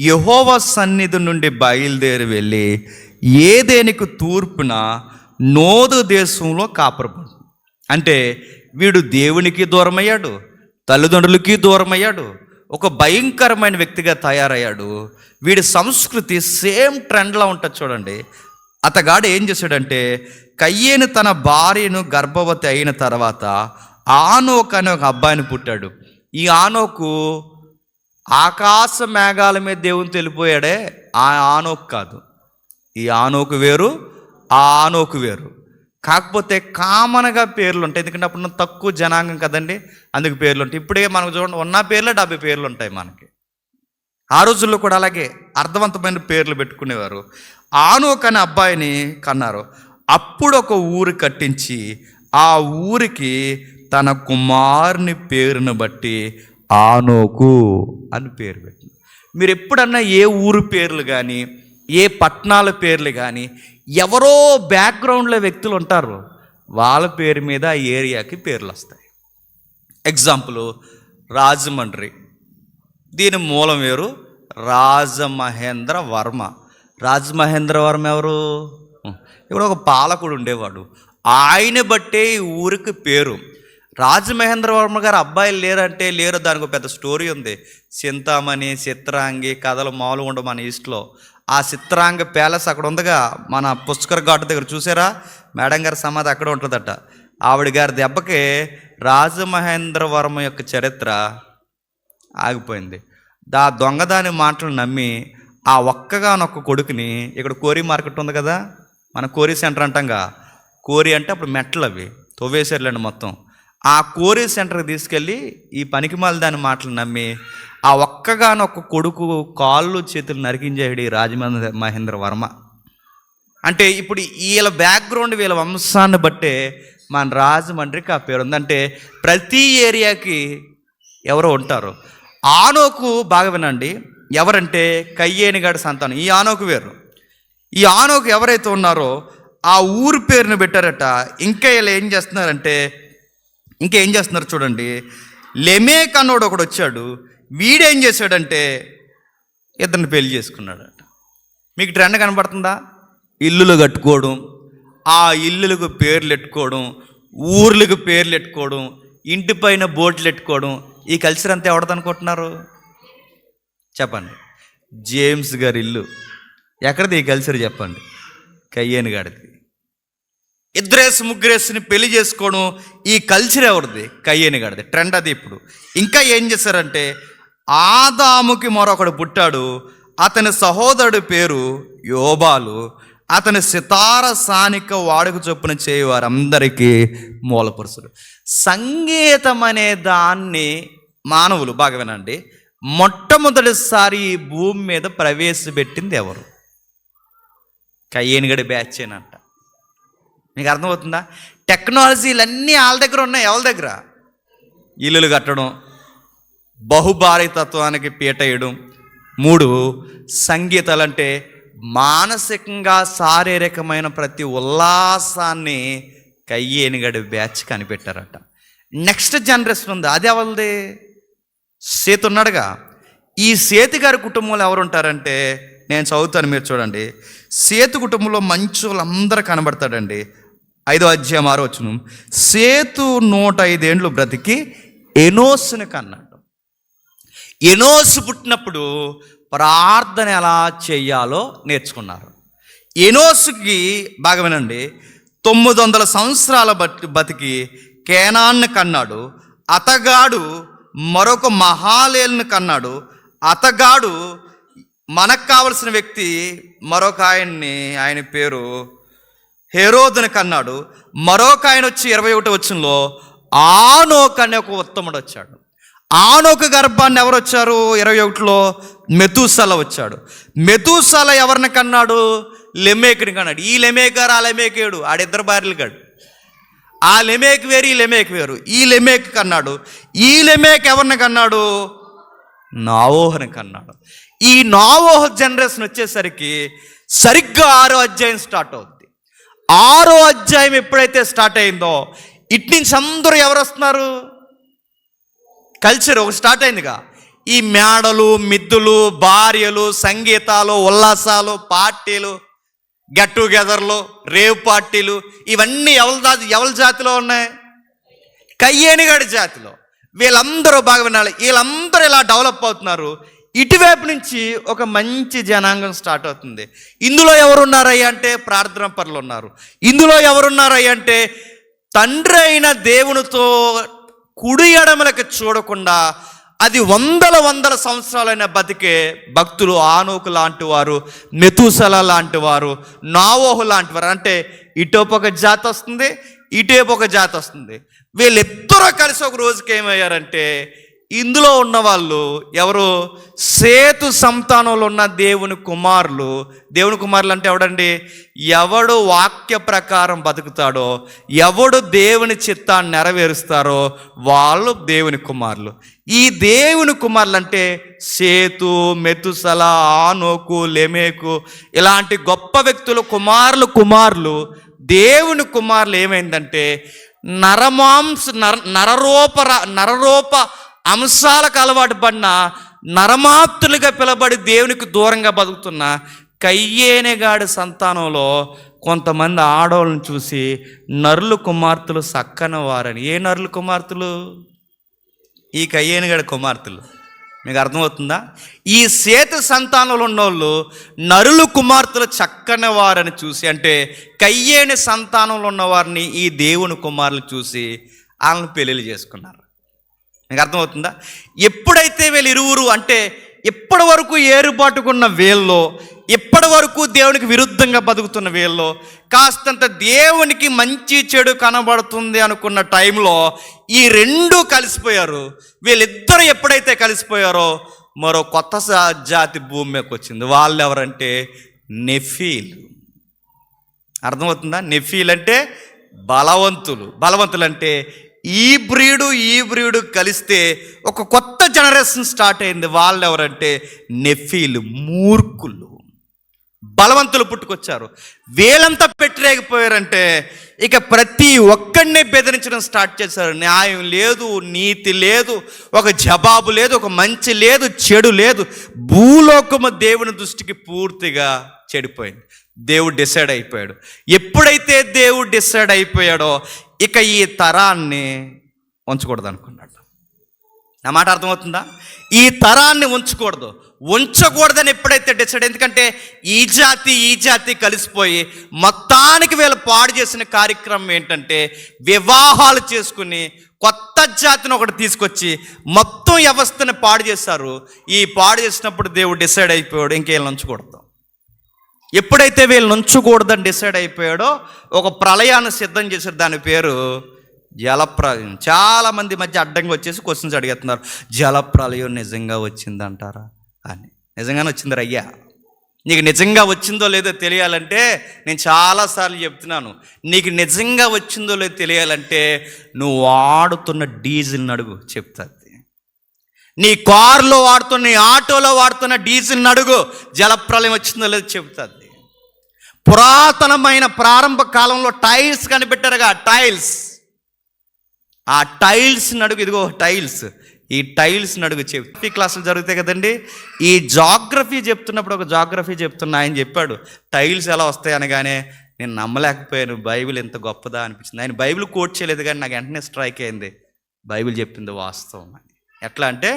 A: యెహోవా సన్నిధి నుండి బయలుదేరి వెళ్ళి ఏదేనికి తూర్పున నోదు దేశంలో కాపురపడు. అంటే వీడు దేవునికి దూరమయ్యాడు, తల్లిదండ్రులకి దూరమయ్యాడు, ఒక భయంకరమైన వ్యక్తిగా తయారయ్యాడు. వీడి సంస్కృతి సేమ్ ట్రెండ్లా ఉంటుంది చూడండి. అతగాడు ఏం చేశాడంటే, కయ్యేను తన భార్యను గర్భవతి అయిన తర్వాత ఆనోకు అనే ఒక అబ్బాయిని పుట్టాడు. ఈ ఆనోకు ఆకాశ మేఘాల మీద దేవుని తెలిపోయాడే, ఆ ఆనోకు కాదు. ఈ ఆనోకు వేరు, ఆ ఆనోకు వేరు. కాకపోతే కామన్గా పేర్లు ఉంటాయి, ఎందుకంటే అప్పుడు తక్కువ జనాంగం కదండి, అందుకు పేర్లు ఉంటాయి. ఇప్పుడే మనకు చూడండి, ఉన్న పేర్లే 70 పేర్లు ఉంటాయి మనకి. ఆ రోజుల్లో కూడా అలాగే అర్థవంతమైన పేర్లు పెట్టుకునేవారు. ఆనోకు అనే అబ్బాయిని కన్నారు. అప్పుడు ఒక ఊరు కట్టించి ఆ ఊరికి తన కుమారుని పేరును బట్టి ఆనోకు అని పేరు పెట్టింది. మీరు ఎప్పుడన్నా ఏ ఊరు పేర్లు కానీ, ఏ పట్టణాల పేర్లు కానీ, ఎవరో బ్యాక్గ్రౌండ్లో వ్యక్తులు ఉంటారు, వాళ్ళ పేరు మీద ఆ ఏరియాకి పేర్లు వస్తాయి. ఎగ్జాంపుల్ రాజమండ్రి, దీని మూలం వేరు, రాజమహేంద్ర వర్మ. రాజమహేంద్ర వర్మ ఎవరు? ఇక్కడ ఒక పాలకుడు ఉండేవాడు, ఆయన బట్టే ఈ ఊరికి పేరు. రాజమహేంద్ర వర్మ గారు అబ్బాయిలు లేరంటే లేరు, దానికి ఒక పెద్ద స్టోరీ ఉంది. చింతామణి, చిత్రాంగి కథలు మామూలుగా ఉండవు మన ఈస్ట్లో. ఆ చిత్రాంగ ప్యాలెస్ అక్కడ ఉందిగా, మన పుష్కర్ ఘాట్ దగ్గర చూసారా? మేడం గారి సమాధి అక్కడ ఉంటుందట. ఆవిడ గారి దెబ్బకి రాజమహేంద్ర వర్మ యొక్క చరిత్ర ఆగిపోయింది. దొంగదాని మాటలు నమ్మి ఆ ఒక్కగానొక్క కొడుకుని, ఇక్కడ కోరి మార్కెట్ ఉంది కదా, మన కోరి సెంటర్ అంటాంగా, కోరి అంటే అప్పుడు మెట్లు అవి తవ్వేసారులేండి మొత్తం. ఆ కోరి సెంటర్కి తీసుకెళ్ళి ఈ పనికిమాల దాని మాటలు నమ్మి ఆ ఒక్కగానొక్క కొడుకు కాళ్ళు చేతులు నరికించేది రాజమహేంద్ర వర్మ. అంటే ఇప్పుడు వీళ్ళ బ్యాక్గ్రౌండ్, వీళ్ళ వంశాన్ని బట్టే మన రాజమండ్రికి ఆ పేరు ఉంది. అంటే ప్రతి ఏరియాకి ఎవరో ఉంటారు. ఆనోకు బాగా వినండి, ఎవరంటే కయ్యేనిగాడి సంతానం. ఈ ఆనోకు వేరు. ఈ ఆనోకు ఎవరైతే ఉన్నారో ఆ ఊరు పేరును పెట్టారట. ఇంకా వీళ్ళు ఏం చేస్తున్నారు చూడండి. లెమేక్ అన్నోడు ఒకడు వచ్చాడు. వీడేం చేశాడంటే ఇద్దరిని పెళ్లి చేసుకున్నాడట. మీకు ట్రెండ్ కనబడుతుందా? ఇల్లులు కట్టుకోవడం, ఆ ఇల్లులకు పేర్లు పెట్టుకోవడం, ఊర్లకు పేర్లు పెట్టుకోవడం, ఇంటి పైన బోట్లు పెట్టుకోవడం. ఈ కల్చర్ అంతా ఎవరిదనుకుంటున్నారు చెప్పండి? జేమ్స్ గారి ఇల్లు ఎక్కడిది ఈ కల్చర్ చెప్పండి? కయ్యేని గాడిది. 2 ముగ్గురేసుని పెళ్లి చేసుకోవడం, ఈ కల్చర్ ఎవరిది? కయ్యేని గాడిది. ట్రెండ్ అది. ఇప్పుడు ఇంకా ఏం చేశారంటే, ఆదాముకి మరొకడు పుట్టాడు. అతని సహోదరుడి పేరు యోబాలు. అతని సితార సానిక వాడుక చొప్పున చేయవారందరికీ మూలపురుషుడు. సంగీతం అనే దాన్ని మానవులు, బాగా వినండి, మొట్టమొదటిసారి ఈ భూమి మీద ప్రవేశపెట్టింది ఎవరు? కయ్యేనిగడి బ్యాచేనంట. మీకు అర్థమవుతుందా? టెక్నాలజీలన్నీ వాళ్ళ దగ్గర ఉన్నాయి. ఎవరి దగ్గర? ఇల్లులు కట్టడం, బహుభార్యతత్వానికి పీట వేయడం, 3 సంగీతాలు అంటే మానసికంగా శారీరకమైన ప్రతి ఉల్లాసాన్ని కయ్యేనిగడి బ్యాచ్ కనిపెట్టారట. నెక్స్ట్ జనరేషన్ ఉంది, అది ఎవరిది? సేతు ఉన్నాడుగా. ఈ సేతు గారి కుటుంబంలో ఎవరు ఉంటారంటే, నేను చదువుతాను, మీరు చూడండి. సేతు కుటుంబంలో మంచి వాళ్ళందరూ కనబడతాడండి. 5వ అధ్యాయం 6వ వచనం. సేతు 105 ఏండ్లు బ్రతికి ఎనోసుని కన్నాడు. ఎనోసు పుట్టినప్పుడు ప్రార్థన ఎలా చేయాలో నేర్చుకున్నారు. ఎనోసుకి బాగా వినండి, 900 సంవత్సరాల బతికి కేనాన్ని కన్నాడు. అతగాడు మరొక మహాలేలుని కన్నాడు. అతగాడు మనకు కావలసిన వ్యక్తి మరొక ఆయన పేరు హెరోదుని కన్నాడు. మరొక ఆయన వచ్చి 21వ వచనంలో ఆనోక్ అనే ఒక ఉత్తముడు వచ్చాడు. ఆనోకు గర్భాన్ని ఎవరు వచ్చారు? 21లో మెతూసల వచ్చాడు. మెతూసల ఎవరిని కన్నాడు? లెమేకుని కన్నాడు. ఈ లెమేక్ గారు ఆ లెమేకేడు, ఆడిద్దరు భార్యలు కాడు. ఆ లెమేక్ వేరు, ఈ లెమేక్ వేరు. ఈ లెమేక్ కన్నాడు. ఈ లెమేక్ ఎవరిని కన్నాడు? నోవహుని కన్నాడు. ఈ నోవహు జనరేషన్ వచ్చేసరికి సరిగ్గా 6వ అధ్యాయం స్టార్ట్ అవుద్ది. 6వ అధ్యాయం ఎప్పుడైతే స్టార్ట్ అయిందో ఇటు నుంచి అందరూ ఎవరు వస్తున్నారు? కల్చర్ ఒక స్టార్ట్ అయిందిగా. ఈ మేడలు, మిద్దులు, భార్యలు, సంగీతాలు, ఉల్లాసాలు, పార్టీలు, గెట్ టుగెదర్లు, రేవ్ పార్టీలు, ఇవన్నీ ఎవరి జాతిలో ఉన్నాయి? కయ్యేనిగాడి జాతిలో. వీళ్ళందరూ బాగా వినాలి. వీళ్ళందరూ ఇలా డెవలప్ అవుతున్నారు. ఇటువైపు నుంచి ఒక మంచి జనాంగం స్టార్ట్ అవుతుంది. ఇందులో ఎవరున్నారయ్యా అంటే ప్రార్థన పరులు ఉన్నారు. ఇందులో ఎవరున్నారయ్యా అంటే తండ్రి అయిన దేవునితో కుడి ఎడమలకు చూడకుండా అది వందల సంవత్సరాలైన బతికే భక్తులు. ఆనోకు లాంటి వారు, మెతూసల లాంటి వారు, నోవహు లాంటి వారు. అంటే ఇటోపు ఒక జాతి వస్తుంది, ఇటేపు ఒక జాతి వస్తుంది. వీళ్ళిద్దరూ కలిసి ఒక రోజుకి ఏమయ్యారంటే, ఇందులో ఉన్న వాళ్ళు ఎవరు? సేతు సంతానంలో ఉన్న దేవుని కుమారులు. దేవుని కుమారులు అంటే ఎవడండి? ఎవడు వాక్య ప్రకారం బతుకుతాడో, ఎవడు దేవుని చిత్తాన్ని నెరవేరుస్తారో వాళ్ళు దేవుని కుమారులు. ఈ దేవుని కుమారులు అంటే సేతు, మెతుసల, ఆనోకు, లెమేకు ఇలాంటి గొప్ప వ్యక్తులు కుమారులు. దేవుని కుమారులు ఏమైందంటే నరరూప అంశాలకు అలవాటు పడిన నరమాత్రులుగా పిలబడి దేవునికి దూరంగా బతుకుతున్న కయ్యేనిగాడి సంతానంలో కొంతమంది ఆడవాళ్ళని చూసి నరులు కుమార్తెలు సక్కని వారని. ఏ నరులు కుమార్తెలు? ఈ కయ్యేనిగాడి కుమార్తెలు. మీకు అర్థమవుతుందా? ఈ సేతు సంతానంలో ఉన్నోళ్ళు నరులు కుమార్తెలు చక్కని వారని చూసి, అంటే కయ్యేని సంతానంలో ఉన్నవారిని ఈ దేవుని కుమారులు చూసి వాళ్ళని పెళ్ళిళ్ళు చేసుకున్నారు. మీకు అర్థమవుతుందా? ఎప్పుడైతే వీళ్ళు ఇరువురు అంటే ఇప్పటి వరకు ఏరుబాటుకున్న వీళ్ళలో, ఇప్పటి వరకు దేవునికి విరుద్ధంగా బతుకుతున్న వీళ్ళలో కాస్తంత దేవునికి మంచి చెడు కనబడుతుంది అనుకున్న టైంలో ఈ రెండు కలిసిపోయారు. వీళ్ళిద్దరూ ఎప్పుడైతే కలిసిపోయారో మరో కొత్త జాతి భూమి మీదకి వచ్చింది. వాళ్ళు ఎవరంటే నెఫీలు. అర్థమవుతుందా? నెఫీలు అంటే బలవంతులు అంటే ఈ బ్రీడు కలిస్తే ఒక కొత్త జనరేషన్ స్టార్ట్ అయింది. వాళ్ళు ఎవరంటే నెఫీలు, మూర్ఖులు, బలవంతులు పుట్టుకొచ్చారు. వీళ్ళంతా పెట్టలేకపోయారంటే ఇక ప్రతి ఒక్కడిని బెదిరించడం స్టార్ట్ చేశారు. న్యాయం లేదు, నీతి లేదు, ఒక జవాబు లేదు, ఒక మంచి లేదు, చెడు లేదు. భూలోకము దేవుని దృష్టికి పూర్తిగా చెడిపోయింది. దేవుడు డిసైడ్ అయిపోయాడు. ఎప్పుడైతే దేవుడు డిసైడ్ అయిపోయాడో ఇక ఈ తరాన్ని ఉంచకూడదు అనుకున్నాడు. నా మాట అర్థమవుతుందా? ఈ తరాన్ని ఉంచకూడదని ఎప్పుడైతే డిసైడ్, ఎందుకంటే ఈ జాతి కలిసిపోయి మొత్తానికి వీళ్ళు పాడు చేసిన కార్యక్రమం ఏంటంటే వివాహాలు చేసుకుని కొత్త జాతిని ఒకటి తీసుకొచ్చి మొత్తం వ్యవస్థని పాడు చేశారు. ఈ పాడు చేసినప్పుడు దేవుడు డిసైడ్ అయిపోయాడు ఇంకేళ్ళు ఉంచకూడదు. ఎప్పుడైతే వీళ్ళు ఉంచకూడదని డిసైడ్ అయిపోయాడో ఒక ప్రళయాన్ని సిద్ధం చేశారు. దాని పేరు జలప్రలయం. చాలామంది మధ్య అడ్డంగా వచ్చేసి క్వశ్చన్స్ అడుగుతున్నారు, జలప్రలయం నిజంగా వచ్చిందంటారా అని. నిజంగానే వచ్చింది అయ్యా. నీకు నిజంగా వచ్చిందో లేదో తెలియాలంటే నేను చాలాసార్లు చెప్తున్నాను, నీకు నిజంగా వచ్చిందో లేదో తెలియాలంటే నువ్వు వాడుతున్న డీజిల్ని అడుగు, చెప్తుంది. నీ కారులో వాడుతున్న, నీ ఆటోలో వాడుతున్న డీజిల్ని అడుగు, జలప్రలయం వచ్చిందో లేదో చెబుతుంది. పురాతనమైన ప్రారంభ కాలంలో టైల్స్ కనిపెట్టారుగా, టైల్స్. ఆ టైల్స్ నడుగు, ఇదిగో టైల్స్, ఈ టైల్స్ నడుగు. చెప్పి క్లాసులు జరుగుతాయి కదండి. ఈ జాగ్రఫీ చెప్తున్నప్పుడు ఒక జాగ్రఫీ చెప్తున్నా ఆయన చెప్పాడు టైల్స్ ఎలా వస్తాయి అనగానే నేను నమ్మలేకపోయాను. బైబిల్ ఎంత గొప్పదా అనిపించింది. ఆయన బైబిల్ కోట్ చేయలేదు కానీ నాకు వెంటనే స్ట్రైక్ అయింది, బైబిల్ చెప్పింది వాస్తవం అని. ఎట్లా అంటే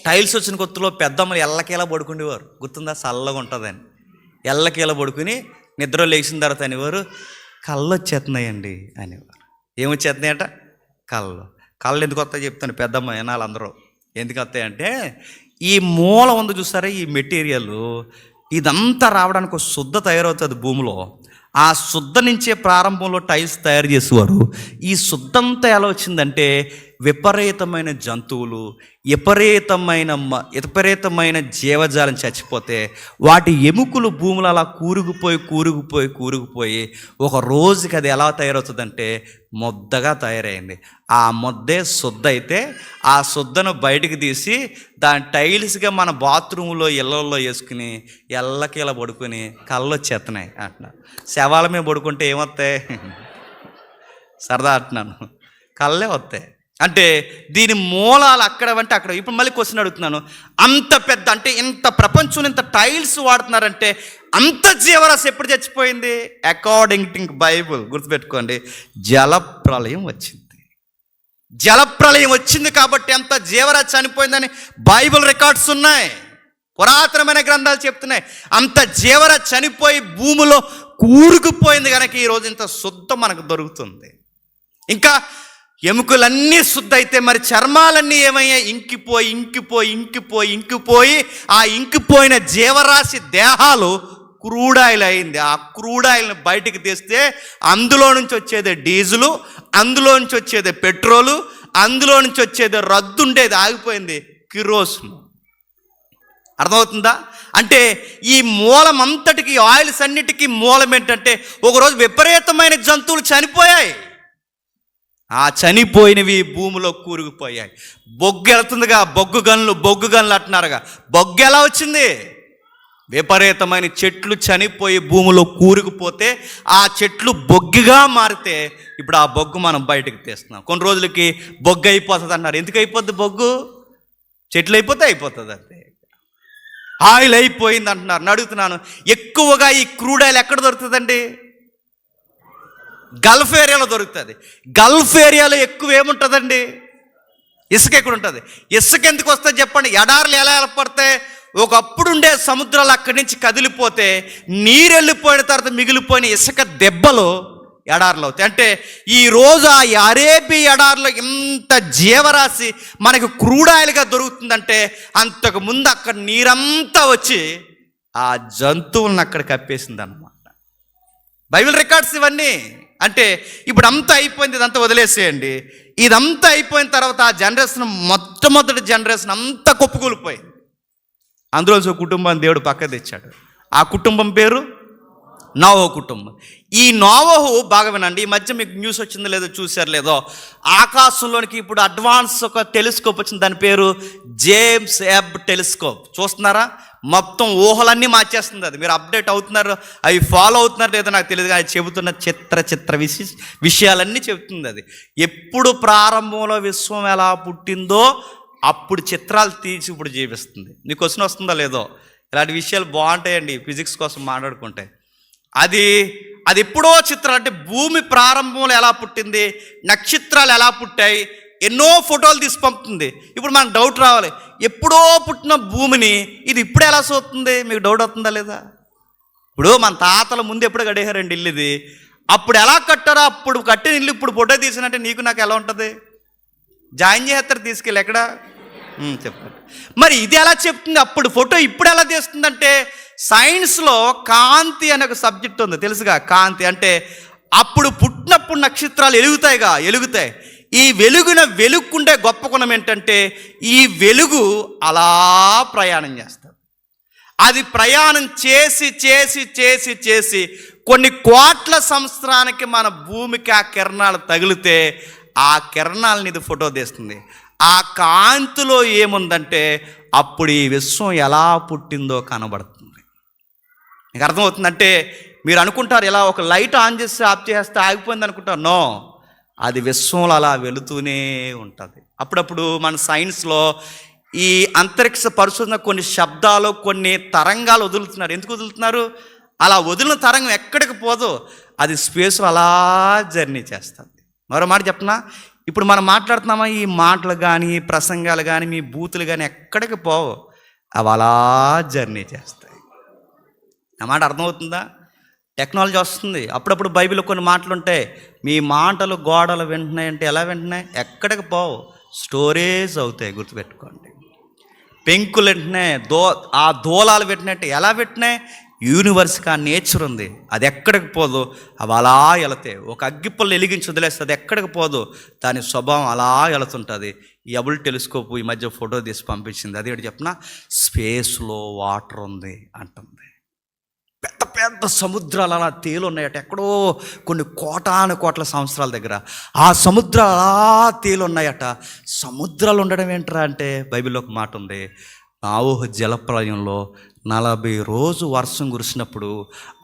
A: టైల్స్ వచ్చిన కొత్తలో పెద్దమ్మలు ఎల్లకేలా పడుకునేవారు, గుర్తుందా? చల్లగా ఉంటుందని ఎల్లకేలా పడుకుని నిద్ర లేచిన తర్వాత అనేవారు కళ్ళు వచ్చేస్తున్నాయండి అనేవారు. ఏమొచ్చేస్తున్నాయట? కళ్ళు ఎందుకు వస్తాయి చెప్తాను, పెద్దమ్మ వినాలి అందరూ. ఎందుకు వస్తాయంటే ఈ మూల ఉంది చూసారా, ఈ మెటీరియల్ ఇదంతా రావడానికి ఒక శుద్ధ తయారవుతుంది భూమిలో. ఆ శుద్ధ నుంచే ప్రారంభంలో టైల్స్ తయారు చేసేవారు. ఈ శుద్ధంతా ఎలా వచ్చిందంటే విపరీతమైన జంతువులు, విపరీతమైన జీవజాలం చచ్చిపోతే వాటి ఎముకలు భూములు అలా కూరుకుపోయి ఒక రోజుకి అది ఎలా తయారవుతుందంటే ముద్దగా తయారైంది. ఆ ముద్దే శుద్ధ అయితే ఆ శుద్ధను బయటికి తీసి దాని టైల్స్గా మన బాత్రూంలో ఇళ్ళల్లో వేసుకుని ఎల్లకి ఇలా పడుకొని కళ్ళు వచ్చేస్తున్నాయి అంటున్నారు. శవాల మీద పడుకుంటే ఏమొస్తాయి? సరదా అంటున్నాను, కళ్ళే వస్తాయి. అంటే దీని మూలాలు అక్కడ అంటే అక్కడ. ఇప్పుడు మళ్ళీ క్వశ్చన్ అడుగుతున్నాను, అంత పెద్ద అంటే ఇంత ప్రపంచంలో ఇంత టైల్స్ వాడుతున్నారంటే అంత జీవరాశి ఎప్పుడు చచ్చిపోయింది? అకార్డింగ్ టు బైబుల్ గుర్తుపెట్టుకోండి, జలప్రలయం వచ్చింది. జలప్రలయం వచ్చింది కాబట్టి అంత జీవరాశి చనిపోయిందని బైబిల్ రికార్డ్స్ ఉన్నాయి, పురాతనమైన గ్రంథాలు చెప్తున్నాయి. అంత జీవరాశి చనిపోయి భూమిలో కూరుకుపోయింది కనుక ఈరోజు ఇంత శుద్ధ మనకు దొరుకుతుంది. ఇంకా ఎముకలన్నీ శుద్ధ అయితే మరి చర్మాలన్నీ ఏమయ్యాయి? ఇంకిపోయి ఆ ఇంకిపోయిన జీవరాశి దేహాలు క్రూడాయిల్ అయింది. ఆ క్రూడాయిల్ని బయటికి తీస్తే అందులో నుంచి వచ్చేది డీజిలు, అందులో నుంచి వచ్చేది పెట్రోలు, అందులో నుంచి వచ్చేది రద్దు ఉండేది ఆగిపోయింది, కిరోసిన్. అర్థమవుతుందా? అంటే ఈ మూలం అంతటికి, ఆయిల్స్ అన్నిటికీ మూలం ఏంటంటే ఒకరోజు విపరీతమైన జంతువులు చనిపోయాయి. ఆ చనిపోయినవి భూమిలో కూరుకుపోయాయి. బొగ్గు వెళ్తుందిగా, బొగ్గు గనులు అంటున్నారుగా. బొగ్గు ఎలా వచ్చింది? విపరీతమైన చెట్లు చనిపోయి భూమిలో కూరుకుపోతే ఆ చెట్లు బొగ్గుగా మారితే ఇప్పుడు ఆ బొగ్గు మనం బయటకు తీస్తున్నాం. కొన్ని రోజులకి బొగ్గు అయిపోతుంది అన్నారు. ఎందుకు అయిపోద్ది బొగ్గు? చెట్లు అయిపోతుంది అంతే. ఆయిల్ అయిపోయింది అంటున్నారు. అడుగుతున్నాను, ఎక్కువగా ఈ క్రూడ్ ఆయిల్ ఎక్కడ దొరుకుతుందండి? గల్ఫ్ ఏరియాలో దొరుకుతుంది. గల్ఫ్ ఏరియాలో ఎక్కువ ఏముంటుందండి? ఇసుక ఎక్కడ ఉంటుంది? ఇసుక ఎందుకు వస్తుంది చెప్పండి? ఎడారులు ఎలా ఏర్పడతాయి? ఒకప్పుడు ఉండే సముద్రాలు అక్కడి నుంచి కదిలిపోతే నీరు వెళ్ళిపోయిన తర్వాత మిగిలిపోయిన ఇసుక దెబ్బలు ఎడారులు అవుతాయి. అంటే ఈరోజు ఆ అరేబియా ఎడారిలో ఇంత జీవరాశి మనకు క్రూడ్ ఆయిల్గా దొరుకుతుందంటే అంతకుముందు అక్కడ నీరంతా వచ్చి ఆ జంతువులను అక్కడ కప్పేసింది అన్నమాట. బైబిల్ రికార్డ్స్ ఇవన్నీ. అంటే ఇప్పుడు అంతా అయిపోయింది, ఇదంతా వదిలేసేయండి. ఇదంతా అయిపోయిన తర్వాత ఆ జనరేషన్, మొట్టమొదటి జనరేషన్ అంతా కుప్పకూలిపోయింది. అందులో ఒక కుటుంబాన్ని దేవుడు పక్క తెచ్చాడు. ఆ కుటుంబం పేరు నోవహు కుటుంబం. ఈ నోవహు బాగా వినండి, ఈ మధ్య మీకు న్యూస్ వచ్చిందో లేదో చూసారు లేదో, ఆకాశంలోనికి ఇప్పుడు అడ్వాన్స్ ఒక టెలిస్కోప్ వచ్చింది, దాని పేరు జేమ్స్ వెబ్ టెలిస్కోప్. చూస్తున్నారా? మొత్తం ఊహలన్నీ మార్చేస్తుంది అది. మీరు అప్డేట్ అవుతున్నారు, అవి ఫాలో అవుతున్నారు లేదో నాకు తెలియదు, కానీ చెబుతున్న చిత్ర విషయాలన్నీ చెబుతుంది అది. ఎప్పుడు ప్రారంభంలో విశ్వం ఎలా పుట్టిందో అప్పుడు చిత్రాలు తీసి ఇప్పుడు చూపిస్తుంది. మీకు క్వశ్చన్ వస్తుందో లేదో, ఇలాంటి విషయాలు బాగుంటాయండి ఫిజిక్స్ కోసం మాట్లాడుకుంటే. అది ఎప్పుడో చిత్రాలు, అంటే భూమి ప్రారంభంలో ఎలా పుట్టింది, నక్షత్రాలు ఎలా పుట్టాయి, ఎన్నో ఫోటోలు తీసి పంపుతుంది. ఇప్పుడు మనకు డౌట్ రావాలి, ఎప్పుడో పుట్టిన భూమిని ఇది ఇప్పుడు ఎలా చూస్తుంది? మీకు డౌట్ అవుతుందా లేదా? ఇప్పుడు మన తాతల ముందు ఎప్పుడు కట్టేశారండి ఇల్లు, ఇది అప్పుడు ఎలా కట్టారో అప్పుడు కట్టిన ఇల్లు ఇప్పుడు ఫోటో తీసినట్టే నీకు నాకు ఎలా ఉంటుంది? జాయిన్ చేస్తారు తీసుకెళ్ళి ఎక్కడ చెప్పండి. మరి ఇది ఎలా చెప్తుంది? అప్పుడు ఫోటో ఇప్పుడు ఎలా తీస్తుందంటే సైన్స్లో కాంతి అనే ఒక సబ్జెక్ట్ ఉంది తెలుసుగా. కాంతి అంటే అప్పుడు పుట్టినప్పుడు నక్షత్రాలు ఎలుగుతాయి. ఈ వెలుగుకుండే గొప్ప గుణం ఏంటంటే ఈ వెలుగు అలా ప్రయాణం చేస్తుంది. అది ప్రయాణం చేసి కొన్ని కోట్ల సంవత్సరానికి మన భూమికి ఆ కిరణాలు తగిలితే ఆ కిరణాలని ఇది ఫోటో తీస్తుంది. ఆ కాంతిలో ఏముందంటే అప్పుడు ఈ విశ్వం ఎలా పుట్టిందో కనబడుతుంది. మీకు అర్థమవుతుందంటే మీరు అనుకుంటారు ఇలా ఒక లైట్ ఆన్ చేసి ఆఫ్ చేస్తే ఆగిపోయింది అనుకుంటారు. నో, అది విశ్వంలో అలా వెళుతూనే ఉంటుంది. అప్పుడప్పుడు మన సైన్స్లో ఈ అంతరిక్ష పరిశోధన కొన్ని శబ్దాలు, కొన్ని తరంగాలు వదులుతున్నారు. ఎందుకు వదులుతున్నారు? అలా వదిలిన తరంగం ఎక్కడికి పోదో అది స్పేస్లో అలా జర్నీ చేస్తుంది. మరో మాట చెప్పనా, ఇప్పుడు మనం మాట్లాడుతున్నామా, ఈ మాటలు కానీ ప్రసంగాలు కానీ మీ బూతులు కానీ ఎక్కడికి పోవు, అవి అలా జర్నీ చేస్తాయి. ఆ మాట అర్థమవుతుందా? టెక్నాలజీ వస్తుంది. అప్పుడప్పుడు బైబిల్లో కొన్ని మాటలు ఉంటాయి, మీ మాటలు గోడలు వింటున్నాయి అంటే ఎలా వింటున్నాయి? ఎక్కడికి పోవు, స్టోరేజ్ అవుతాయి. గుర్తుపెట్టుకోండి. పెంకులు వింటున్నాయి, ఆ దూలాలు వింటున్నాయంటే ఎలా వింటున్నాయి? యూనివర్స్కి ఆ నేచర్ ఉంది, అది ఎక్కడికి పోదు, అవి అలా వెళతాయి. ఒక అగ్గిపుల్లు వెలిగించి వదిలేస్తే అది ఎక్కడికి పోదు, దాని స్వభావం అలా వెళుతుంటుంది. ఈ హబుల్ టెలిస్కోప్ ఈ మధ్య ఫోటో తీసి పంపించింది. అది ఏంటి చెప్పిన, స్పేస్లో వాటర్ ఉంది అంటుంది. పెద్ద పెద్ద సముద్రాలు అలా తేలున్నాయట, ఎక్కడో కొన్ని కోటాను కోట్ల సంవత్సరాల దగ్గర ఆ సముద్రాలు అలా తేలున్నాయట. సముద్రాలు ఉండడం ఏంట్రా అంటే బైబిల్లో ఒక మాట ఉంది, నోవహు జలప్రలయంలో 40 రోజు వర్షం కురిసినప్పుడు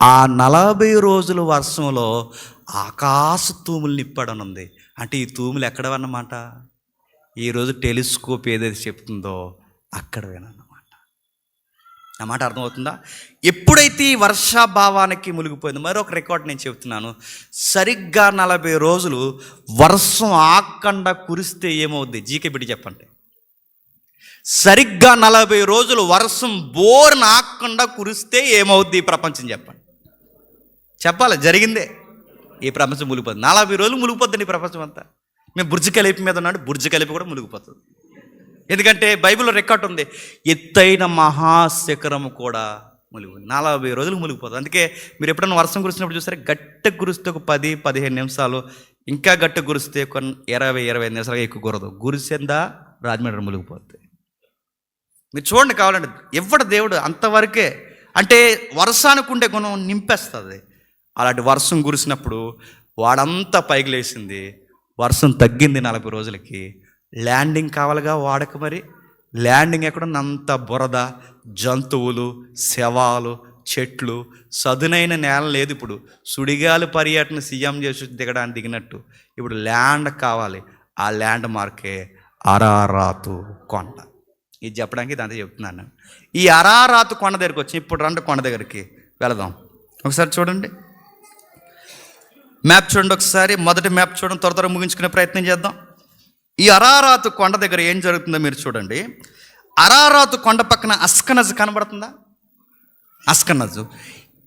A: ఆ 40 రోజుల వర్షంలో ఆకాశ తూములు నింపాడనుంది. అంటే ఈ తూములు ఎక్కడవన్నమాట, ఈరోజు టెలిస్కోప్ ఏదైతే చెప్తుందో అక్కడవేనన్నమాట. ఆ మాట అర్థమవుతుందా? ఎప్పుడైతే ఈ వర్షాభావానికి మునిగిపోయింది, మరొక రికార్డ్ నేను చెప్తున్నాను, సరిగ్గా 40 రోజులు వర్షం ఆకుండా కురిస్తే ఏమవుద్ది? జీకే బిడ్డ చెప్పండి. సరిగ్గా 40 రోజులు వర్షం బోర్న ఆకుండా కురిస్తే ఏమవుద్ది ఈ ప్రపంచం? చెప్పండి, చెప్పాలి. జరిగిందే, ఈ ప్రపంచం మునిగిపోతుంది. 40 రోజులు మునిగిపోతుంది ఈ ప్రపంచం అంతా. మేము బుర్జ్ ఖలీఫా మీద ఉన్నాడు, బుర్జ్ ఖలీఫా కూడా మునిగిపోతుంది. ఎందుకంటే బైబిల్లో రికార్డ్ ఉంది, ఎత్తైన మహాశిఖరం కూడా మునిగిపోతుంది. 40 రోజులు మునిగిపోతుంది. అందుకే మీరు ఎప్పుడైనా వర్షం కురిసినప్పుడు చూసారే, గట్టి కురిస్తే ఒక 10-15 నిమిషాలు, ఇంకా గట్టి కురిస్తే కొన్ని 20-25 నిమిషాలుగా ఎక్కువ కురదు. గురిసిందా రాజమండ్రి మునిగిపోతుంది. మీరు చూడండి, కావాలంటే ఎవడు దేవుడు అంతవరకే. అంటే వర్షానికి ఉండే గుణం నింపేస్తుంది. అలాంటి వర్షం కురిసినప్పుడు వాడంతా పైకి లేచింది, వర్షం తగ్గింది 40 రోజులకి. ల్యాండింగ్ కావాలిగా వాడక, మరి ల్యాండింగ్ ఎక్కడుంది? అంత బురద, జంతువులు, శవాలు, చెట్లు, సదునైన నేల లేదు. ఇప్పుడు సుడిగాలి పర్యటన సీఎం చేసి దిగడానికి దిగినట్టు ఇప్పుడు ల్యాండ్ కావాలి. ఆ ల్యాండ్ మార్కే అరారాతు కొండ. ఇది చెప్పడానికి దాంతో చెప్తున్నాను. ఈ అరారాతు కొండ దగ్గరికి వచ్చి ఇప్పుడు రండి, కొండ దగ్గరికి వెళదాం. ఒకసారి చూడండి, మ్యాప్ చూడండి ఒకసారి. మొదటి మ్యాప్ చూడండి, త్వర ముగించుకునే ప్రయత్నం చేద్దాం. ఈ అరారాతు కొండ దగ్గర ఏం జరుగుతుందో మీరు చూడండి. అరారాతు కొండ పక్కన అస్కనజ్ కనబడుతుందా? అస్కనజు.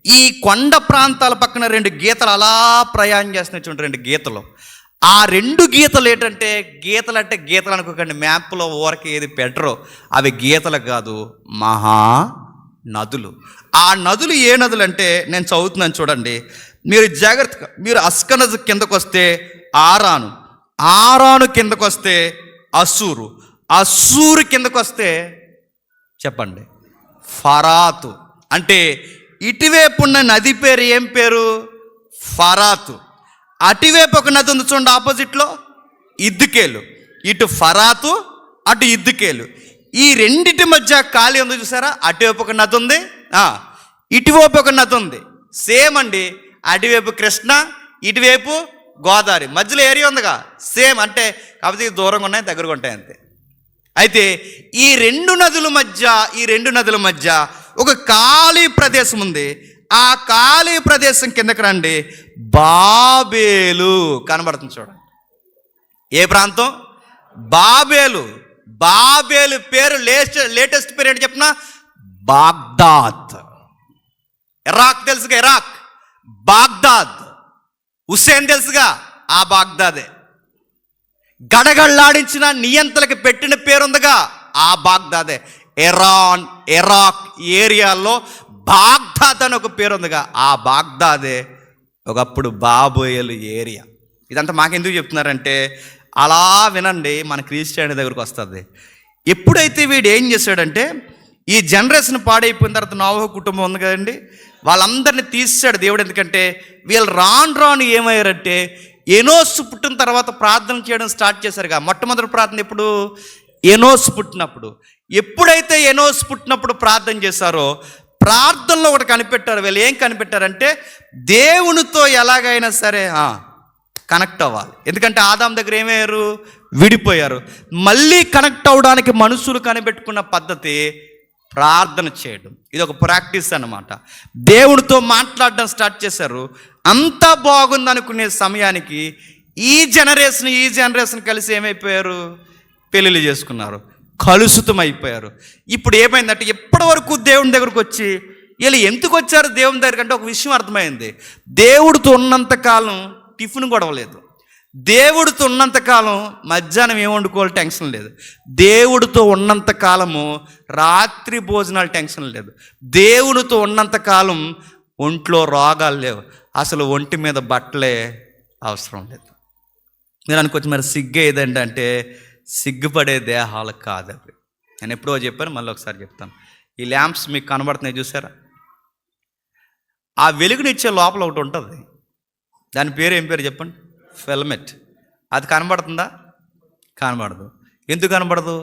A: ఈ కొండ ప్రాంతాల పక్కన 2 గీతలు అలా ప్రయాణం చేస్తున్నాయి చూడండి, 2 గీతలు. ఆ 2 గీతలు ఏంటంటే, గీతలు అంటే గీతలు అనుకోకండి, మ్యాప్లో ఊరకి ఏది పెట్టరో అవి గీతలు కాదు, మహా నదులు. ఆ నదులు ఏ నదులు అంటే నేను చదువుతున్నాను చూడండి, మీరు జాగ్రత్తగా. మీరు అస్కనజ్ కిందకు వస్తే ఆరాను, ఆరాను కిందకు వస్తే అస్సూరు, అస్సూరు కిందకు వస్తే చెప్పండి ఫరాతు. అంటే ఇటువైపు ఉన్న నది పేరు ఏం పేరు? ఫరాతు. అటువైపు ఒక నది ఉంది చూడండి, ఆపోజిట్లో ఇద్దుకేలు. ఇటు ఫరాతు, అటు ఇద్దుకేలు. ఈ రెండిటి మధ్య ఖాళీ ఉంది చూసారా? అటువైపు ఒక నది ఉంది, ఇటువైపు ఒక నది ఉంది. సేమ్ అండి, అటువైపు కృష్ణ, ఇటువైపు గోదావరి, మధ్యలో ఏరియా ఉందిగా, సేమ్. అంటే కాకపోతే దూరంగా ఉన్నాయి, దగ్గరగా ఉంటాయి అంతే. అయితే ఈ 2 నదుల మధ్య ఒక ఖాళీ ప్రదేశం ఉంది. ఆ ఖాళీ ప్రదేశం కిందకి రండి, బాబేలు కనబడుతుంది చూడండి. ఏ ప్రాంతం? బాబేలు. బాబేలు పేరు లేటెస్ట్ పేరు ఏంటి చెప్పిన? బాగ్దాద్. ఇరాక్ తెలుసుగా, ఇరాక్. బాగ్దాద్. హుస్సేన్ తెలుసుగా, ఆ బాగ్దాదే. గడగళ్ళాడించిన నియంతలకు పెట్టిన పేరుందిగా, ఆ బాగ్దాదే. ఇరాన్, ఇరాక్ ఏరియాలో బాగ్దాద్ అని ఒక పేరు ఉందిగా, ఆ బాగ్దాదే ఒకప్పుడు బాబోయేలు ఏరియా. ఇదంతా మాకెందుకు చెప్తున్నారంటే అలా వినండి, మన క్రిస్టియానిటీ దగ్గరకు వస్తుంది. ఎప్పుడైతే వీడు ఏం చేశాడంటే, ఈ జనరేషన్ పాడైపోయిన తర్వాత నోవహు కుటుంబం ఉంది కదండి, వాళ్ళందరినీ తీసాడు దేవుడు. ఎందుకంటే వీళ్ళు రాను ఏమయ్యారంటే ఎనోసు పుట్టిన తర్వాత ప్రార్థన చేయడం స్టార్ట్ చేశారుగా. మొట్టమొదటి ప్రార్థన ఎప్పుడు? ఎనోసు పుట్టినప్పుడు. ఎప్పుడైతే ఎనోసు పుట్టినప్పుడు ప్రార్థన చేశారో ప్రార్థనలో ఒకటి కనిపెట్టారు. వీళ్ళు ఏం కనిపెట్టారంటే దేవునితో ఎలాగైనా సరే కనెక్ట్ అవ్వాలి. ఎందుకంటే ఆదాం దగ్గర ఏమయ్యారు? విడిపోయారు. మళ్ళీ కనెక్ట్ అవ్వడానికి మనుషులు కనిపెట్టుకున్న పద్ధతి ప్రార్థన చేయడం. ఇది ఒక ప్రాక్టీస్ అన్నమాట. దేవుడితో మాట్లాడడం స్టార్ట్ చేశారు. అంతా బాగుంది అనుకునే సమయానికి ఈ జనరేషన్ కలిసి ఏమైపోయారు? పెళ్ళిళ్ళు చేసుకున్నారు, కలుషితం అయిపోయారు. ఇప్పుడు ఏమైందంటే ఎప్పటి వరకు దేవుని దగ్గరకు వచ్చి వీళ్ళు ఎందుకు వచ్చారు దేవుని దగ్గర అంటే ఒక విషయం అర్థమైంది. దేవుడితో ఉన్నంతకాలం టిఫిన్ గొడవలేదు, దేవుడితో ఉన్నంతకాలం మధ్యాహ్నం ఏం వండుకోవాలి టెన్షన్ లేదు, దేవుడితో ఉన్నంతకాలము రాత్రి భోజనాలు టెన్షన్ లేదు, దేవుడితో ఉన్నంతకాలం ఒంట్లో రోగాలు లేవు, అసలు ఒంటి మీద బట్టలే అవసరం లేదు. మీరు అనుకోవచ్చు మరి సిగ్గు ఏదండి అంటే సిగ్గుపడే దేహాలు కాదు అవి. నేను ఎప్పుడో చెప్పాను, మళ్ళీ ఒకసారి చెప్తాను. ఈ ల్యాంప్స్ మీకు కనబడుతున్నాయి చూసారా? ఆ వెలుగునిచ్చే లోపల ఒకటి ఉంటుంది, దాని పేరు ఏం పేరు చెప్పండి? ఫిలమెంట్. అది కనబడుతుందా? కనబడదు. ఎందుకు కనబడదు?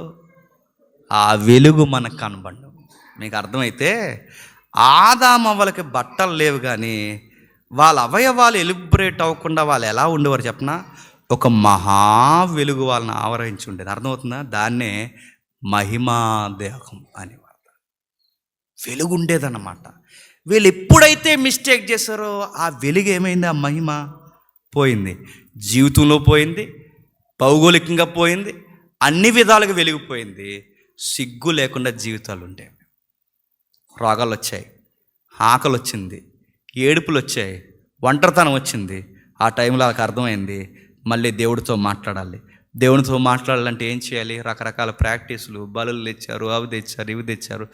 A: ఆ వెలుగు మనకు కనబడదు. మీకు అర్థమైతే ఆదామవ్వలకి బట్టలు లేవు, కానీ వాళ్ళ అవయవాలు ఎలిబరేట్ అవ్వకుండా వాళ్ళు ఎలా ఉండేవారు చెప్పనా? ఒక మహా వెలుగు వాళ్ళని ఆవరించి ఉండేది. అర్థమవుతుందా? దాన్నే మహిమాదేహం అనేవారు. వెలుగు ఉండేదన్నమాట. వీళ్ళు ఎప్పుడైతే మిస్టేక్ చేశారో ఆ వెలుగు ఏమైంది? ఆ మహిమ పోయింది, జీవితంలో పోయింది, భౌగోళికంగా పోయింది, అన్ని విధాలుగా వెలిగిపోయింది. సిగ్గు లేకుండా జీవితాలు ఉండేవి. రోగాలు వచ్చాయి, ఆకలి వచ్చింది, ఏడుపులు వచ్చాయి, ఒంటరితనం వచ్చింది. ఆ టైంలో వాళ్ళకి అర్థమైంది మళ్ళీ దేవుడితో మాట్లాడాలి. దేవునితో మాట్లాడాలంటే ఏం చేయాలి? రకరకాల ప్రాక్టీసులు, బలులు తెచ్చారు, అవి తెచ్చారు, ఇవి తెచ్చారు,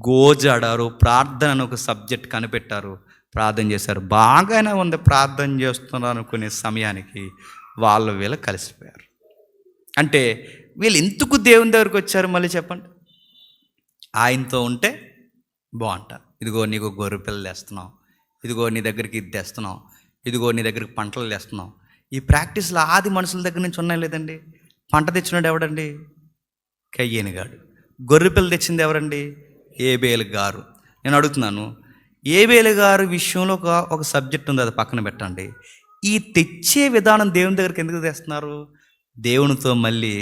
A: గోజాడారు, ప్రార్థన అని ఒక సబ్జెక్ట్ కనిపెట్టారు, ప్రార్థన చేశారు. బాగానే ఉంది ప్రార్థన చేస్తున్నారు అనుకునే సమయానికి వీళ్ళు కలిసిపోయారు. అంటే వీళ్ళు ఎందుకు దేవుని దగ్గరికి వచ్చారు మళ్ళీ చెప్పండి? ఆయనతో ఉంటే బాగుంటారు. ఇదిగో నీకు గొర్రె పిల్లలు తెస్తున్నాం, ఇదిగో నీ దగ్గరికి ఇది తెస్తున్నాం, ఇదిగో నీ దగ్గరికి పంటలు తెస్తున్నాం. ఈ ప్రాక్టీస్లో ఆది మనుషుల దగ్గర నుంచి ఉన్నాయి లేదండి. పంట తెచ్చినాడు ఎవడండి? కయ్యేని గాడు. గొర్రె పిల్ల తెచ్చింది ఎవరండి? ఏబేలు గారు. నేను అడుగుతున్నాను, ఏబేలు గారు విషయంలో ఒక సబ్జెక్ట్ ఉంది, అది పక్కన పెట్టండి. ఈ తెచ్చే విధానం దేవుని దగ్గరికి ఎందుకు తెస్తున్నారు? దేవునితో మళ్ళీ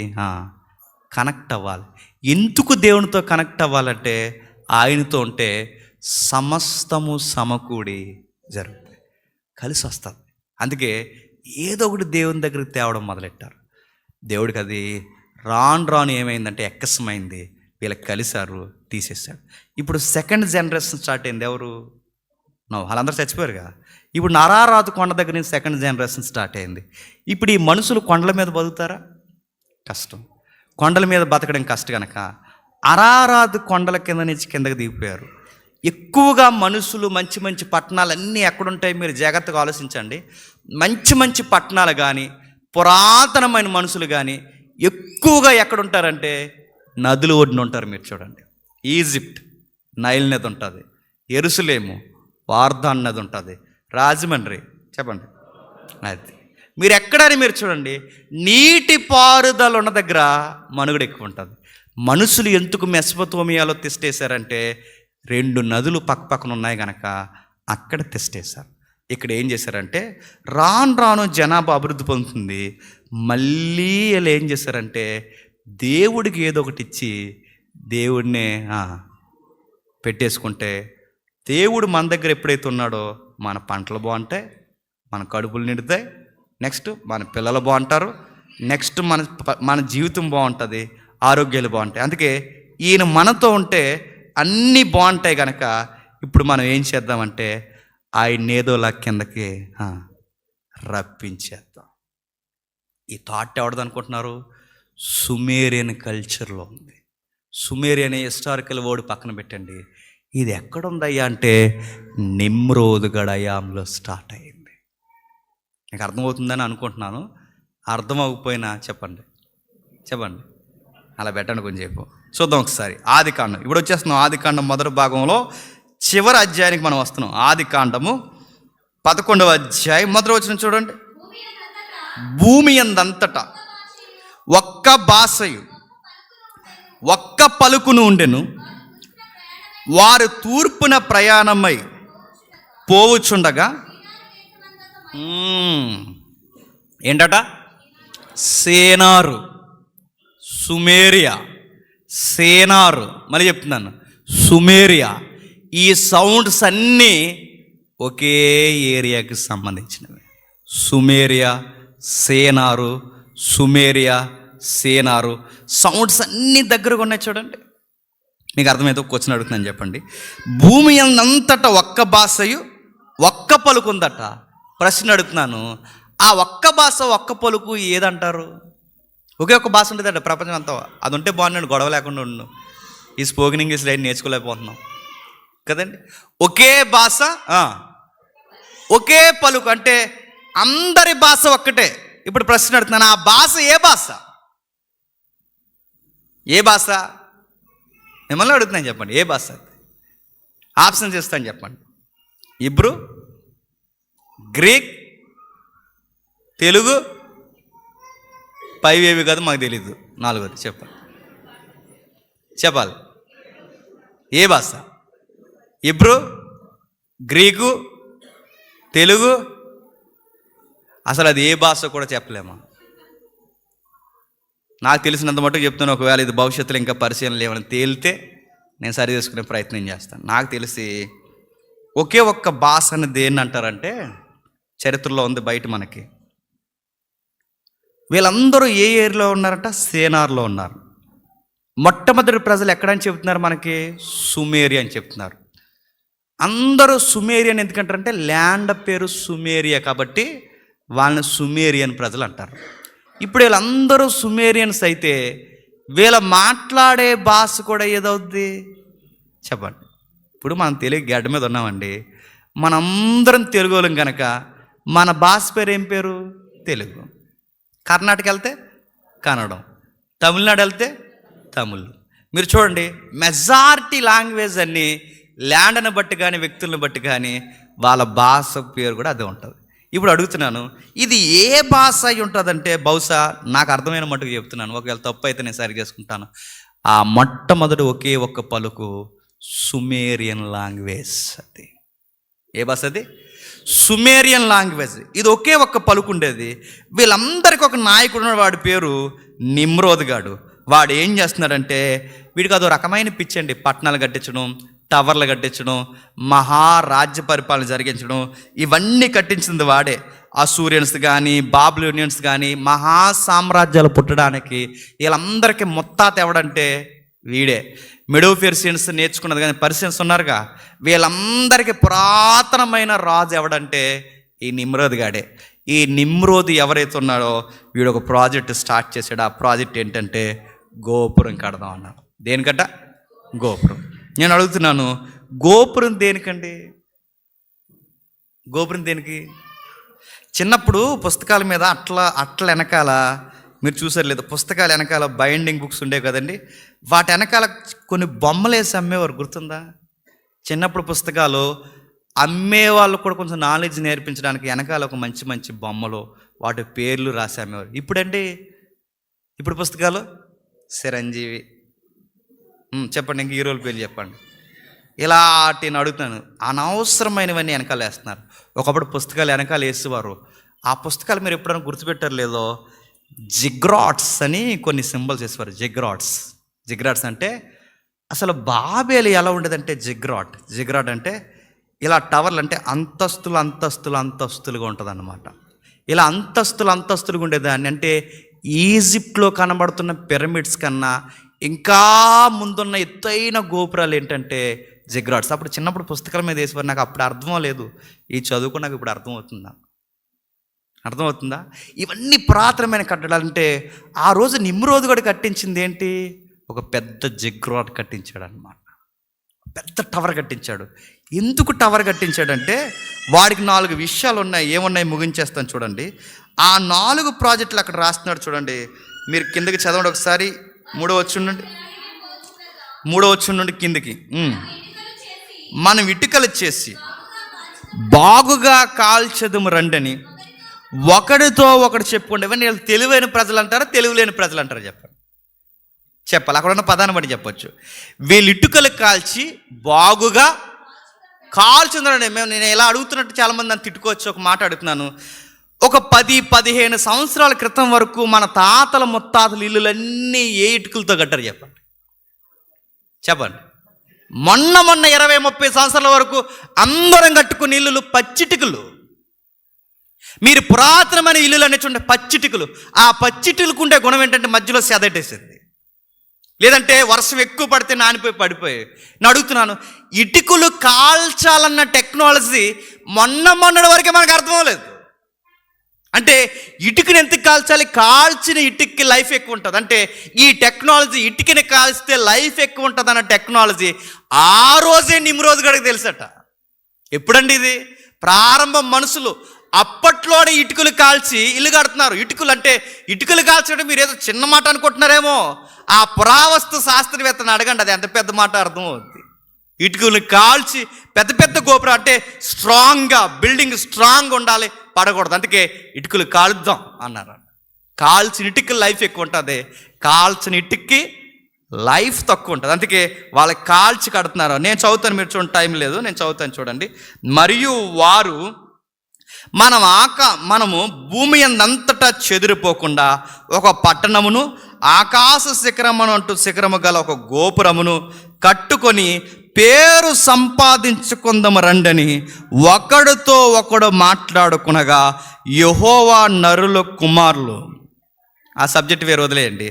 A: కనెక్ట్ అవ్వాలి. ఎందుకు దేవునితో కనెక్ట్ అవ్వాలంటే ఆయనతో ఉంటే సమస్తము సమకూడి జరుగుతుంది, కలిసి వస్తుంది. అందుకే ఏదో ఒకటి దేవుని దగ్గరికి తేవడం మొదలెట్టారు. దేవుడికి అది రాను ఏమైందంటే ఎక్కసమైంది. వీళ్ళకి కలిశారు, తీసేశాడు. ఇప్పుడు సెకండ్ జనరేషన్ స్టార్ట్ అయింది. ఎవరు? వాళ్ళందరూ చచ్చిపోయారుగా. ఇప్పుడు నరారాతు కొండ దగ్గర నుంచి సెకండ్ జనరేషన్ స్టార్ట్ అయింది. ఇప్పుడు ఈ మనుషులు కొండల మీద బతుకుతారా? కష్టం. కొండల మీద బతకడం కష్టం కనుక అరారాతు కొండల కింద నుంచి కిందకి దిగిపోయారు. ఎక్కువగా మనుషులు మంచి మంచి పట్టణాలన్నీ ఎక్కడుంటాయి మీరు జాగ్రత్తగా ఆలోచించండి. మంచి మంచి పట్టణాలు కానీ పురాతనమైన మనుషులు కానీ ఎక్కువగా ఎక్కడుంటారంటే నదులు ఒడ్డున ఉంటారు. మీరు చూడండి, ఈజిప్ట్ నైల్ నది ఉంటుంది, యెరూషలేము వార్దాన్ నది ఉంటుంది, రాజమండ్రి చెప్పండి అది. మీరు ఎక్కడని మీరు చూడండి, నీటి పారుదల ఉన్న దగ్గర మనుగడ ఎక్కువ ఉంటుంది. మనుషులు ఎందుకు మెసొపొతేమియాలో తిష్టేశారంటే 2 నదులు పక్కపక్కన ఉన్నాయి కనుక అక్కడ తిష్టేశారు. ఇక్కడ ఏం చేశారంటే రాను జనాభా అభివృద్ధి పొందుతుంది. మళ్ళీ వీళ్ళు ఏం చేశారంటే దేవుడికి ఏదో ఒకటి ఇచ్చి దేవుడినే పెట్టేసుకుంటే, దేవుడు మన దగ్గర ఎప్పుడైతే ఉన్నాడో మన పంటలు బాగుంటాయి, మన కడుపులు నిండుతాయి, నెక్స్ట్ మన పిల్లలు బాగుంటారు, నెక్స్ట్ మన జీవితం బాగుంటుంది, ఆరోగ్యాలు బాగుంటాయి. అందుకే ఈయన మనతో ఉంటే అన్నీ బాగుంటాయి కనుక ఇప్పుడు మనం ఏం చేద్దామంటే ఆయన ఏదోలా కిందకి రప్పించేద్దాం. ఈ థాట్ ఎవరిది అనుకుంటున్నారు? సుమేరియన్ కల్చర్లో ఉంది. సుమేరియన్ హిస్టారికల్ వర్డ్ పక్కన పెట్టండి. ఇది ఎక్కడుందయ్యా అంటే నిమ్రోద్ గడయాంలో స్టార్ట్ అయ్యింది. మీకు అర్థమవుతుందని అనుకుంటున్నాను. అర్థం అవ్వకపోయినా చెప్పండి అలా పెట్టండి కొంచెం చెప్పు చూద్దాం ఒకసారి. ఆదికాండం ఇప్పుడు వచ్చేస్తున్నాం. ఆదికాండం మొదటి భాగంలో చివరి అధ్యాయానికి మనం వస్తున్నాం. ఆదికాండము 11వ అధ్యాయం మొదటి వచనం చూడండి. భూమి యందంతటా ఒక్క భాషయు ఒక్క పలుకును ఉండెను. వారు తూర్పున ప్రయాణమై పోవుచుండగా ఏంటట? సేనారు, సుమేరియా, సేనారు, మళ్ళీ చెప్తున్నాను, సుమేరియా. ఈ సౌండ్స్ అన్నీ ఒకే ఏరియాకి సంబంధించినవి. సుమేరియా, సేనారు, సుమేరియా, సేనారు, సౌండ్స్ అన్నీ దగ్గరగా ఉన్నాయి. చూడండి, మీకు అర్థమైతే ఒక క్వశ్చన్ అడుగుతున్నాను, చెప్పండి. భూమి అంతటా ఒక్క భాషయు ఒక్క పలుకు ఉందట. ప్రశ్న అడుగుతున్నాను, ఆ ఒక్క భాష ఒక్క పలుకు ఏదంటారు? ఒకే ఒక్క భాష ఉంటుందట ప్రపంచం అంతా. అది ఉంటే బాగున్నాడు, గొడవ లేకుండా ఉండు. ఈ స్పోకెన్ ఇంగ్లీష్ లైన్ నేర్చుకోలేకపోతున్నాం కదండి. ఒకే భాష, ఒకే పలుకు, అంటే అందరి భాష ఒక్కటే. ఇప్పుడు ప్రశ్న అడుగుతున్నాను, ఆ భాష ఏ భాష? ఏ భాష? మిమ్మల్ని అడుగుతున్నాను, చెప్పండి ఏ భాష? ఆప్షన్ చేస్తాను, చెప్పండి. ఇబ్రూ, గ్రీక్, తెలుగు, పైవేవి కాదు మాకు తెలీదు, నాలుగోది చెప్పాలి. ఏ భాష? ఇబ్రూ, గ్రీకు, తెలుగు, అసలు అది ఏ భాష కూడా చెప్పలేమా? నాకు తెలిసినంత మటుకు చెప్తాను. ఒకవేళ ఇది భవిష్యత్తులో ఇంకా పరిశీలనలు ఏమైనా తేలితే నేను సరి చేసుకునే ప్రయత్నం చేస్తాను. నాకు తెలిసి ఒకే ఒక్క భాష అని దేన్ని అంటారంటే, చరిత్రలో ఉంది బయట మనకి. వీళ్ళందరూ ఏ ఏరియాలో ఉన్నారంట? సేనార్లో ఉన్నారు. మొట్టమొదటి ప్రజలు ఎక్కడని చెబుతున్నారు మనకి? సుమేరియా అని చెప్తున్నారు. అందరూ సుమేరియన్ ఎందుకంటారంటే ల్యాండ్ పేరు సుమేరియా కాబట్టి వాళ్ళని సుమేరియన్ ప్రజలు అంటారు. ఇప్పుడు వీళ్ళందరూ సుమేరియన్స్ అయితే వీళ్ళ మాట్లాడే భాష కూడా ఏదవుద్ది చెప్పండి. ఇప్పుడు మనం తెలుగు గడ్డ మీద ఉన్నామండి, మనందరం తెలుగు వాళ్ళం కనుక మన భాష పేరు ఏం పేరు? తెలుగు. కర్ణాటక వెళ్తే కన్నడం, తమిళనాడు వెళ్తే తమిళ్. మీరు చూడండి, మెజారిటీ లాంగ్వేజ్ అన్నీ ల్యాండ్ని బట్టి కానీ వ్యక్తులను బట్టి కానీ వాళ్ళ భాష పేరు కూడా అదే ఉంటుంది. ఇప్పుడు అడుగుతున్నాను, ఇది ఏ భాష అయి ఉంటుందంటే, బహుశా నాకు అర్థమైన మట్టుకు చెప్తున్నాను, ఒకవేళ తప్పు అయితే నేను సరి చేసుకుంటాను. ఆ మొట్టమొదటి ఒకే ఒక్క పలుకు సుమేరియన్ లాంగ్వేజ్. అది ఏ భాష? అది సుమేరియన్ లాంగ్వేజ్. ఇది ఒకే ఒక్క పలుకు ఉండేది. వీళ్ళందరికీ ఒక నాయకుడు, వాడి పేరు నిమ్రోద్ గాడు. వాడు ఏం చేస్తున్నాడంటే, వీడికి అదో రకమైన పిచ్చండి. పట్టణాలు కట్టించడం, టవర్లు కట్టించడం, మహారాజ్య పరిపాలన జరిగించడం, ఇవన్నీ కట్టించింది వాడే. అసూరియన్స్ కానీ బాబిలోనియన్స్ కానీ మహా సామ్రాజ్యాలు పుట్టడానికి వీళ్ళందరికీ మొత్తాత ఎవడంటే వీడే. మెడో పెర్షియన్స్ నేర్చుకున్నది కానీ పర్షియన్స్ ఉన్నారుగా, వీళ్ళందరికీ పురాతనమైన రాజు ఎవడంటే ఈ నిమ్రోద్ గాడే. ఈ నిమ్రోద్ ఎవరైతే ఉన్నాడో వీడు ఒక ప్రాజెక్ట్ స్టార్ట్ చేశాడు. ఆ ప్రాజెక్ట్ ఏంటంటే గోపురం కడదాం అన్నారు. దేనికట? గోపురం. నేను అడుగుతున్నాను, గోపురం దేనికండి? గోపురం దేనికి? చిన్నప్పుడు పుస్తకాల మీద అట్ల వెనకాల మీరు చూసారు లేదు, పుస్తకాల వెనకాల బైండింగ్ బుక్స్ ఉండేవి కదండి, వాటి వెనకాల కొన్ని బొమ్మలు వేసి అమ్మేవారు, గుర్తుందా? చిన్నప్పుడు పుస్తకాలు అమ్మేవాళ్ళు కూడా కొంచెం నాలెడ్జ్ నేర్పించడానికి వెనకాల ఒక మంచి మంచి బొమ్మలు, వాటి పేర్లు రాసి అమ్మేవారు. ఇప్పుడండి, ఇప్పుడు పుస్తకాలు చిరంజీవి, చెప్పండి, ఇంక హీరోల పేర్లు చెప్పండి, ఇలాంటిని అడుగుతాను. అనవసరమైనవన్నీ వెనకాల వేస్తున్నారు. ఒకప్పుడు పుస్తకాలు వెనకాల వేసేవారు. ఆ పుస్తకాలు మీరు ఎప్పుడైనా గుర్తుపెట్టారు లేదో, జిగ్రాట్స్ అని కొన్ని సింబల్స్ వేసేవారు. జిగ్రాట్స్ అంటే అసలు బాబేలు ఎలా ఉండేదంటే, జిగ్రాట్ అంటే ఇలా టవర్లు అంటే అంతస్తులుగా ఉంటుంది అన్నమాట. ఇలా అంతస్తులుగా ఉండేదాన్ని. అంటే ఈజిప్ట్లో కనబడుతున్న పిరమిడ్స్ కన్నా ఇంకా ముందున్న ఎత్తైన గోపురాలు ఏంటంటే జిగ్రాట్స్. అప్పుడు చిన్నప్పుడు పుస్తకాల మీద వేసేవారు. నాకు అప్పుడు అర్థం లేదు, ఈ చదువుకు నాకు ఇప్పుడు అర్థమవుతుందా? ఇవన్నీ పురాతనమైన కట్టడాలంటే ఆ రోజు నిమ్రోద్ కూడా కట్టించింది ఏంటి? ఒక పెద్ద జిగ్రాట్ కట్టించాడు అనమాట. పెద్ద టవర్ కట్టించాడు. ఎందుకు టవర్ కట్టించాడంటే వాడికి 4 విషయాలు ఉన్నాయి. ఏమున్నాయి ముగించేస్తాను చూడండి. ఆ 4 ప్రాజెక్టులు అక్కడ రాస్తున్నాడు చూడండి. మీరు కిందకి చదవండి ఒకసారి. 3వ వచనం నుండి కిందకి. మనం ఇటుకలు చేసి బాగుగా కాల్చదుము రండని ఒకడితో ఒకడు చెప్పుకోండి. ఇవన్నీ వీళ్ళు తెలివైన ప్రజలు అంటారా, తెలివిలేని ప్రజలు అంటారా చెప్పండి. చెప్పాలి, అక్కడ ఉన్న పదాన్ని బట్టి చెప్పొచ్చు. వీళ్ళు ఇటుకలు కాల్చి బాగుగా కాల్చుందండి. నేను ఇలా అడుగుతున్నట్టు చాలామంది నన్ను తిట్టుకోవచ్చు. ఒక మాట అడుగుతున్నాను. ఒక 10-15 సంవత్సరాల క్రితం వరకు మన తాతల ముత్తాతల ఇల్లులన్నీ ఏ ఇటుకలతో కట్టారు చెప్పండి. చెప్పండి. మొన్న 20-30 సంవత్సరాల వరకు అందరం కట్టుకునే ఇల్లులు పచ్చిటికలు. మీరు పురాతనమైన ఇల్లులు అనే చూడండి, పచ్చిటికలు. ఆ పచ్చిటికలకు ఉండే గుణం ఏంటంటే మధ్యలో సెదటేసింది, లేదంటే వర్షం ఎక్కువ పడితే నానిపోయి పడిపోయాయి. నేను అడుగుతున్నాను, ఇటుకలు కాల్చాలన్న టెక్నాలజీ మొన్నటి వరకే మనకు అర్థం అవ్వలేదు. అంటే ఇటుకని ఎందుకు కాల్చాలి? కాల్చిన ఇటుక్కి లైఫ్ ఎక్కువ ఉంటుంది. అంటే ఈ టెక్నాలజీ ఇటుకని కాల్చితే లైఫ్ ఎక్కువ ఉంటుంది అన్న టెక్నాలజీ ఆ రోజే నిమ్రోజు గడికి తెలుసట. ఎప్పుడండి ఇది? ప్రారంభం మనుషులు అప్పట్లోనే ఇటుకలు కాల్చి ఇల్లు కడుతున్నారు. ఇటుకలు అంటే ఇటుకలు కాల్చడం మీరు ఏదో చిన్న మాట అనుకుంటున్నారేమో. ఆ పురావస్తు శాస్త్రవేత్తను అడగండి, అది ఎంత పెద్ద మాట అర్థం అవుతుంది. ఇటుకలు కాల్చి పెద్ద పెద్ద గోపురం, అంటే స్ట్రాంగ్గా బిల్డింగ్ స్ట్రాంగ్ ఉండాలి, పడకూడదు. అందుకే ఇటుకలు కాల్చుదాం అన్నారు. కాల్చిన ఇటుకలు లైఫ్ ఎక్కువ ఉంటుంది, కాల్చిన ఇటుక్కి లైఫ్ తక్కువ ఉంటుంది. అందుకే వాళ్ళకి కాల్చి కడుతున్నారు. నేను చదువుతాను, మీరు చూడండి, టైం లేదు, నేను చదువుతాను చూడండి. మరియు వారు మనము భూమి అంతటా చెదిరిపోకుండా ఒక పట్టణమును, ఆకాశ శిఖరమును అంటూ శిఖరము గల ఒక గోపురమును కట్టుకొని పేరు సంపాదించుకుందాము రండని ఒకడితో ఒకడు మాట్లాడుకునగా యెహోవా నరుల కుమారులు, ఆ సబ్జెక్ట్ వేరు వదిలేయండి,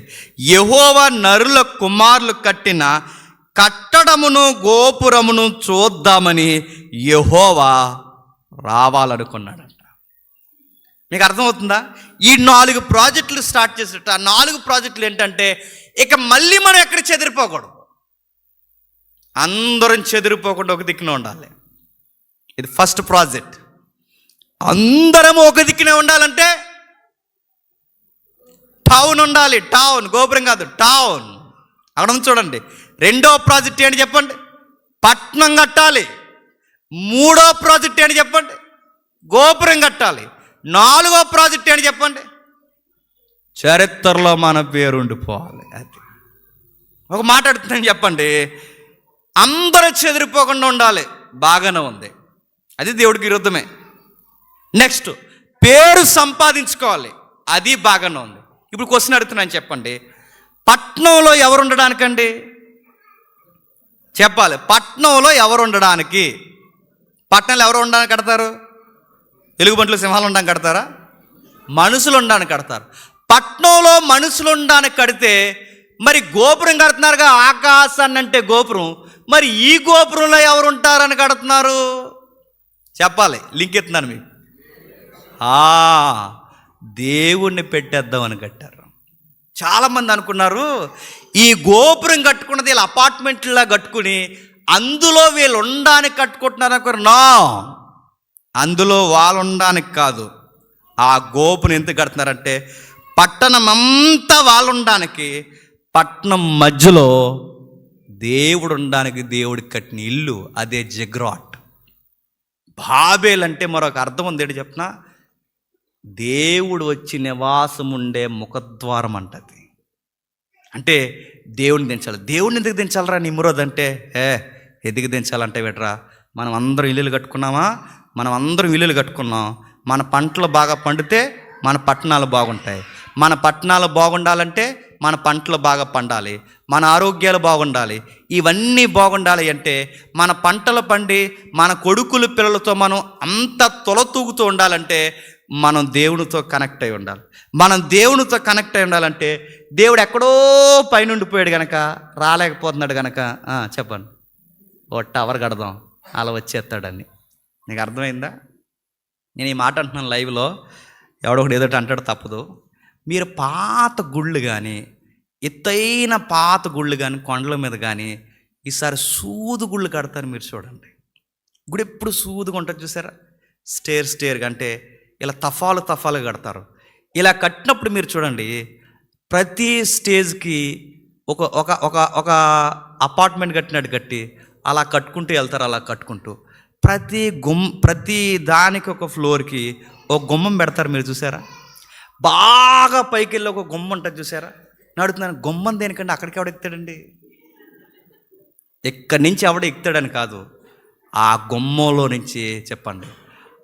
A: యెహోవా నరుల కుమారులు కట్టిన కట్టడమును గోపురమును చూద్దామని యెహోవా రావాలనుకున్నాడంట. మీకు అర్థమవుతుందా? ఈ 4 ప్రాజెక్టులు స్టార్ట్ చేసేట. ఆ 4 ప్రాజెక్టులు ఏంటంటే, ఇక మళ్ళీ మనం ఎక్కడ చెదిరిపోకూడదు, అందరం చెదిరిపోకుండా ఒక దిక్కున ఉండాలి. ఇది ఫస్ట్ ప్రాజెక్ట్. అందరం ఒక దిక్కునే ఉండాలంటే టౌన్ ఉండాలి. టౌన్, గోపురం కాదు, టౌన్. అక్కడ ఉంది చూడండి. రెండో ప్రాజెక్ట్ ఏంటి చెప్పండి? పట్నం కట్టాలి. మూడో ప్రాజెక్ట్ ఏంటి చెప్పండి? గోపురం కట్టాలి. 4వ ప్రాజెక్ట్ ఏంటి చెప్పండి? చరిత్రలో మన పేరు ఉండిపోవాలి. అది ఒక మాట అడుగుతున్నాను చెప్పండి. అందరూ చెదిరిపోకుండా ఉండాలి, బాగానే ఉంది, అది దేవుడికి విరుద్ధమే. నెక్స్ట్, పేరు సంపాదించుకోవాలి, అది బాగానే ఉంది. ఇప్పుడు క్వశ్చన్ అడుగుతున్నాను చెప్పండి, పట్నంలో ఎవరు ఉండడానికండి? చెప్పాలి. పట్నంలో ఎవరు ఉండడానికి? పట్టణంలో ఎవరు ఉండడానికి కడతారు? ఎలుగుబంట్లు, సింహాలు ఉండడానికి కడతారా? మనుషులు ఉండడానికి కడతారు. పట్నంలో మనుషులు ఉండడానికి కడితే మరి గోపురం కడుతున్నారుగా, ఆకాశాన్ని అంటే గోపురం. మరి ఈ గోపురంలో ఎవరు ఉంటారని కడుతున్నారు? చెప్పాలి, లింక్ ఎత్తున్నాను మీకు. దేవుణ్ణి పెట్టేద్దామని కట్టారు. చాలామంది అనుకున్నారు ఈ గోపురం కట్టుకున్నది వీళ్ళు అపార్ట్మెంట్లా కట్టుకుని అందులో వీళ్ళు ఉండడానికి కట్టుకుంటున్నారు అనుకున్నారు. నో, అందులో వాళ్ళు ఉండడానికి కాదు. ఆ గోపురం ఎందుకు కడుతున్నారంటే పట్టణం అంతా వాళ్ళు ఉండడానికి, పట్టణం మధ్యలో దేవుడు ఉండడానికి దేవుడికి కట్టిన ఇల్లు, అదే జిగ్రాట్. బాబేల్ అంటే మరొక అర్థం ఉంది, ఏంటి చెప్పనా? దేవుడు వచ్చి నివాసం ఉండే ముఖద్వారం అంటది. అంటే దేవుడిని దించాలి. దేవుడిని ఎందుకు దించాలరా నిమ్రోద్ అంటే? ఎందుకు దించాలంటే వెట్రా, మనం అందరం ఇల్లులు కట్టుకున్నామా? మనం అందరం ఇల్లులు కట్టుకున్నాం. మన పంటలు బాగా పండితే మన పట్టణాలు బాగుంటాయి. మన పట్టణాలు బాగుండాలంటే మన పంటలు బాగా పండాలి, మన ఆరోగ్యాలు బాగుండాలి. ఇవన్నీ బాగుండాలి అంటే మన పంటలు పండి మన కొడుకులు పిల్లలతో మనం అంత తొలతూగుతూ ఉండాలంటే మనం దేవునితో కనెక్ట్ అయి ఉండాలి. మనం దేవునితో కనెక్ట్ అయి ఉండాలంటే దేవుడు ఎక్కడో పైనుండిపోయాడు కనుక రాలేకపోతున్నాడు కనుక చెప్పండి, ఓ టవర్ కడదాం, అలా వచ్చేస్తాడని. నీకు అర్థమైందా? నేను ఈ మాట అంటున్నాను లైవ్లో. ఎవడో ఒకటి ఏదో అంటాడు, తప్పదు. మీరు పాత గుళ్ళు కానీ, ఎత్తైన పాత గుళ్ళు కానీ, కొండల మీద కానీ ఈసారి సూదు గుళ్ళు కడతారు. మీరు చూడండి, గుడి ఎప్పుడు సూదుగా ఉంటుంది చూసారా? స్టేర్గా, అంటే ఇలా తఫాలు కడతారు. ఇలా కట్టినప్పుడు మీరు చూడండి, ప్రతి స్టేజ్కి ఒక ఒక ఒక ఒక అపార్ట్మెంట్ కట్టినట్టు కట్టి అలా కట్టుకుంటూ వెళ్తారు. అలా కట్టుకుంటూ ప్రతి దానికి ఒక ఫ్లోర్కి ఒక గుమ్మం పెడతారు, మీరు చూసారా? బాగా పైకి వెళ్ళి ఒక గుమ్మం ఉంటుంది చూసారా? నడుతున్నాను, గుమ్మం దేనికంటే అక్కడికి ఎవడ ఎక్కుతాడండి? ఎక్కడి నుంచి ఎవడ ఎక్కుతాడని కాదు, ఆ గుమ్మంలో నుంచి చెప్పండి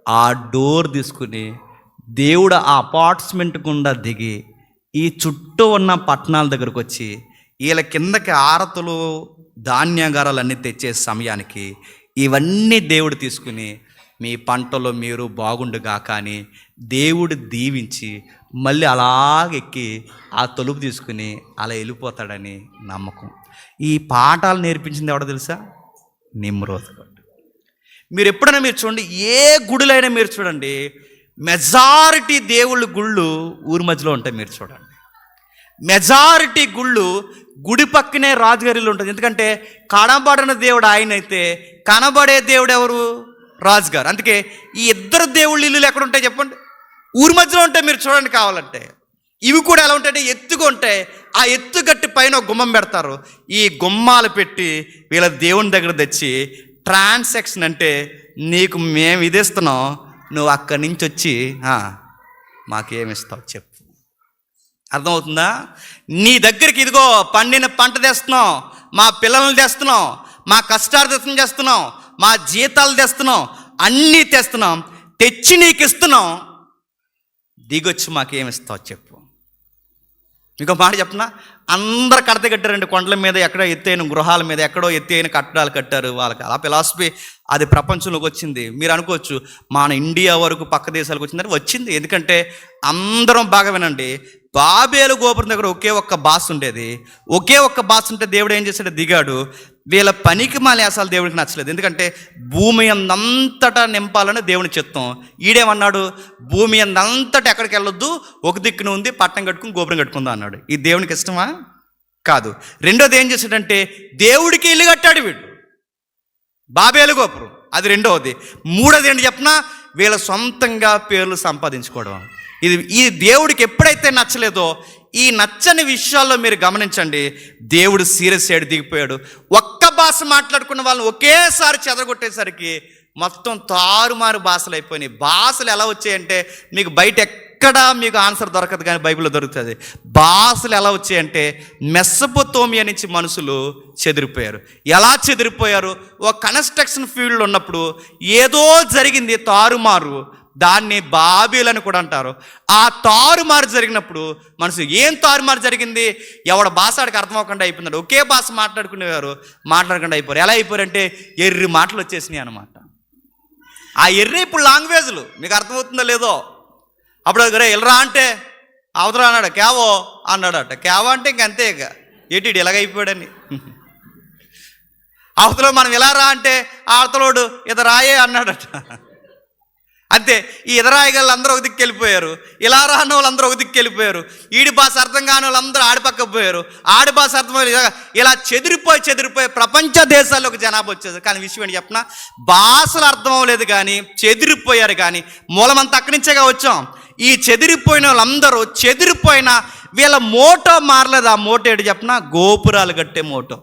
A: ఆ డోర్ తీసుకుని దేవుడు ఆ అపార్ట్మెంట్ గుండా దిగి ఈ చుట్టూ ఉన్న పట్టణాల దగ్గరకు వచ్చి వీళ్ళ కిందకి ఆరతులు ధాన్యాగారాలు అన్నీ తెచ్చే సమయానికి ఇవన్నీ దేవుడు తీసుకుని మీ పంటలో మీరు బాగుండుగా కానీ దేవుడు దీవించి మళ్ళీ అలాగెక్కి ఆ తలుపు తీసుకుని అలా వెళ్ళిపోతాడని నమ్మకం. ఈ పాఠాలు నేర్పించింది ఎవడో తెలుసా? నిమ్రోద్. మీరు ఎప్పుడైనా మీరు చూడండి, ఏ గుడులైనా మీరు చూడండి, మెజారిటీ దేవుళ్ళ గుళ్ళు ఊరి మధ్యలో ఉంటాయి. మీరు చూడండి, మెజారిటీ గుళ్ళు గుడి పక్కనే రాజుగారిలో ఉంటుంది. ఎందుకంటే కనబడిన దేవుడు ఆయన అయితే కనబడే దేవుడు ఎవరు? రాజుగారు. అందుకే ఈ ఇద్దరు దేవుళ్ళ ఇల్లులు ఎక్కడ ఉంటాయి చెప్పండి? ఊరి మధ్యలో ఉంటాయి. మీరు చూడండి కావాలంటే. ఇవి కూడా ఎలా ఉంటాయంటే ఎత్తుగా ఉంటాయి. ఆ ఎత్తు గట్టి పైన ఒక గుమ్మం పెడతారు. ఈ గుమ్మాలు పెట్టి వీళ్ళ దేవుని దగ్గర తెచ్చి ట్రాన్సాక్షన్ అంటే నీకు మేము ఇది ఇస్తున్నాం, నువ్వు అక్కడి నుంచి వచ్చి మాకేమిస్తావు చెప్పు. అర్థమవుతుందా? నీ దగ్గరికి ఇదిగో పండిన పంట తెస్తున్నాం, మా పిల్లల్ని తెస్తున్నాం, మా కష్టార్జితం చేస్తున్నాం, మా జీతాలు తెస్తున్నాం, అన్నీ తెస్తున్నాం, తెచ్చి నీకు ఇస్తున్నాం, దిగొచ్చి మాకేమిస్తావు చెప్పు. ఇంకో మాట చెప్పనా? అందరు కడత కట్టారండి కొండల మీద, ఎక్కడో ఎత్తైన గృహాల మీద, ఎక్కడో ఎత్తైన కట్టడాలు కట్టారు. వాళ్ళకి అలా ఫిలాసఫీ అది ప్రపంచంలోకి వచ్చింది. మీరు అనుకోవచ్చు మన ఇండియా వరకు పక్క దేశాలకు వచ్చిందని. వచ్చింది ఎందుకంటే అందరం బాగా వినండి, బాబేలు గోపురం దగ్గర ఒకే ఒక్క బాస్ ఉండేది. ఒకే ఒక్క బాస్ ఉంటే దేవుడు ఏం చేశాడు? దిగాడు. వీళ్ళ పనికి మాలేసాలు దేవుడికి నచ్చలేదు. ఎందుకంటే భూమి అందంతటా నింపాలని దేవుని చిత్తం. ఈడేమన్నాడు? భూమి అందంతటా ఎక్కడికి వెళ్ళొద్దు, ఒక దిక్కున ఉంది, పట్టణం కట్టుకుని గోపురం కట్టుకుందా అన్నాడు. ఇది దేవునికి ఇష్టమా? కాదు. రెండోది ఏం చేశాడంటే దేవుడికి ఇల్లు కట్టాడు వీడు, బాబేలు గోపురం. అది రెండవది. మూడోది ఏంటి చెప్పనా? వీళ్ళ సొంతంగా పేర్లు సంపాదించుకోవడం. ఈ దేవుడికి ఎప్పుడైతే నచ్చలేదో, ఈ నచ్చని విషయాల్లో మీరు గమనించండి, దేవుడు సీరియస్ సైడ్ దిగిపోయాడు. ఒక్క భాష మాట్లాడుకున్న వాళ్ళని ఒకేసారి చెదరగొట్టేసరికి మొత్తం తారుమారు భాషలు అయిపోయినాయి. భాషలు ఎలా వచ్చాయంటే మీకు బయట ఎక్కడా మీకు ఆన్సర్ దొరకదు, కానీ బైబిల్లో దొరుకుతుంది. భాషలు ఎలా వచ్చాయంటే మెస్సపోతోమియా నుంచి మనుషులు చెదిరిపోయారు. ఎలా చెదిరిపోయారు? ఒక కన్స్ట్రక్షన్ ఫీల్డ్లో ఉన్నప్పుడు ఏదో జరిగింది తారుమారు, దాన్ని బాబేలు అని కూడా అంటారు. ఆ తారుమారు జరిగినప్పుడు మనసు ఏం తారుమారు జరిగింది? ఎవడ భాష ఆడికి అర్థం అవ్వకుండా అయిపోయింది. ఒకే భాష మాట్లాడుకునేవారు మాట్లాడకుండా అయిపోయారు. ఎలా అయిపోయారంటే ఎర్రి మాటలు వచ్చేసినాయి అనమాట. ఆ ఎర్రి ఇప్పుడు లాంగ్వేజ్లు మీకు అర్థమవుతుందో లేదో. అప్పుడు దగ్గర ఎల్రా అంటే అవతల అన్నాడు క్యావో అన్నాడట. క్యావో అంటే ఇంకంతే, ఇక ఏటి ఇలాగైపోయాడని. అవతల మనం ఇలా రా అంటే అవతలోడు ఇతరాయే అన్నాడట. అంతే. ఈ ఎదరాయగాళ్ళు అందరూ ఒక దిక్కు వెళ్ళిపోయారు, ఇలా రాని వాళ్ళు అందరూ ఒక దిక్కు వెళ్ళిపోయారు, ఈడి భాష అర్థం కాని వాళ్ళు అందరూ ఆడిపక్క పోయారు, ఆడి భాష అర్థం ఇలా చెదిరిపోయి ప్రపంచ దేశాల్లోకి జనాభా వచ్చేది. కానీ విషయం ఏంటి చెప్పిన? భాషలు అర్థం అవ్వలేదు కానీ చెదిరిపోయారు. కానీ మూలమంతా అక్కడి నుంచేగా వచ్చాం. ఈ చెదిరిపోయిన వాళ్ళందరూ చెదిరిపోయిన వీళ్ళ మోటో మారలేదు. ఆ మోటో ఏంటి చెప్పిన? గోపురాలు కట్టే మోటో.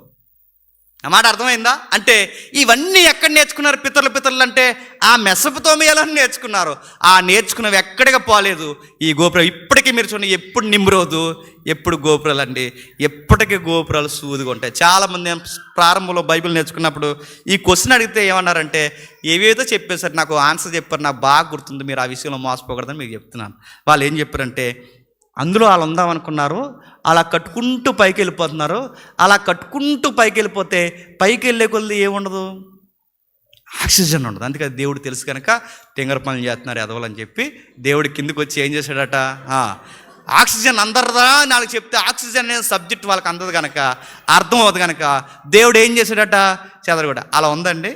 A: ఆ మాట అర్థమైందా? అంటే ఇవన్నీ ఎక్కడ నేర్చుకున్నారు పితరులు అంటే ఆ మెసొపొతేమియాలోనే నేర్చుకున్నారు. ఆ నేర్చుకున్నవి ఎక్కడికి పోలేదు. ఈ గోపురం ఇప్పటికీ మీరు చూడండి, ఎప్పుడు నిమ్రోదు, ఎప్పుడు గోపురాలు అండి, ఎప్పటికీ గోపురాలు సూదిగా ఉంటాయి. చాలామంది ప్రారంభంలో బైబిల్ నేర్చుకున్నప్పుడు ఈ క్వశ్చన్ అడిగితే ఏమన్నారంటే ఏవేదో చెప్పేశారు, నాకు ఆన్సర్ చెప్పారు, నాకు బాగా గుర్తుంది, మీరు ఆ విషయంలో మోసపోకూడదని మీకు చెప్తున్నాను. వాళ్ళు ఏం చెప్పారంటే అందులో వాళ్ళు ఉందామనుకున్నారు, అలా కట్టుకుంటూ పైకి వెళ్ళిపోతున్నారు. అలా కట్టుకుంటూ పైకి వెళ్ళిపోతే పైకి వెళ్ళే కొద్ది ఏముండదు? ఆక్సిజన్ ఉండదు. అందుకే దేవుడు తెలుసు కనుక తింగర పనులు చేస్తున్నారు ఎదవలని చెప్పి దేవుడి కిందకి వచ్చి ఏం చేశాడట? ఆక్సిజన్ అందరదా నాకు చెప్తే ఆక్సిజన్ అనే సబ్జెక్ట్ వాళ్ళకి అందదు కనుక, అర్థం అవుతుంది కనుక దేవుడు ఏం చేశాడట? చెదరగొట్ట. అలా ఉందండి.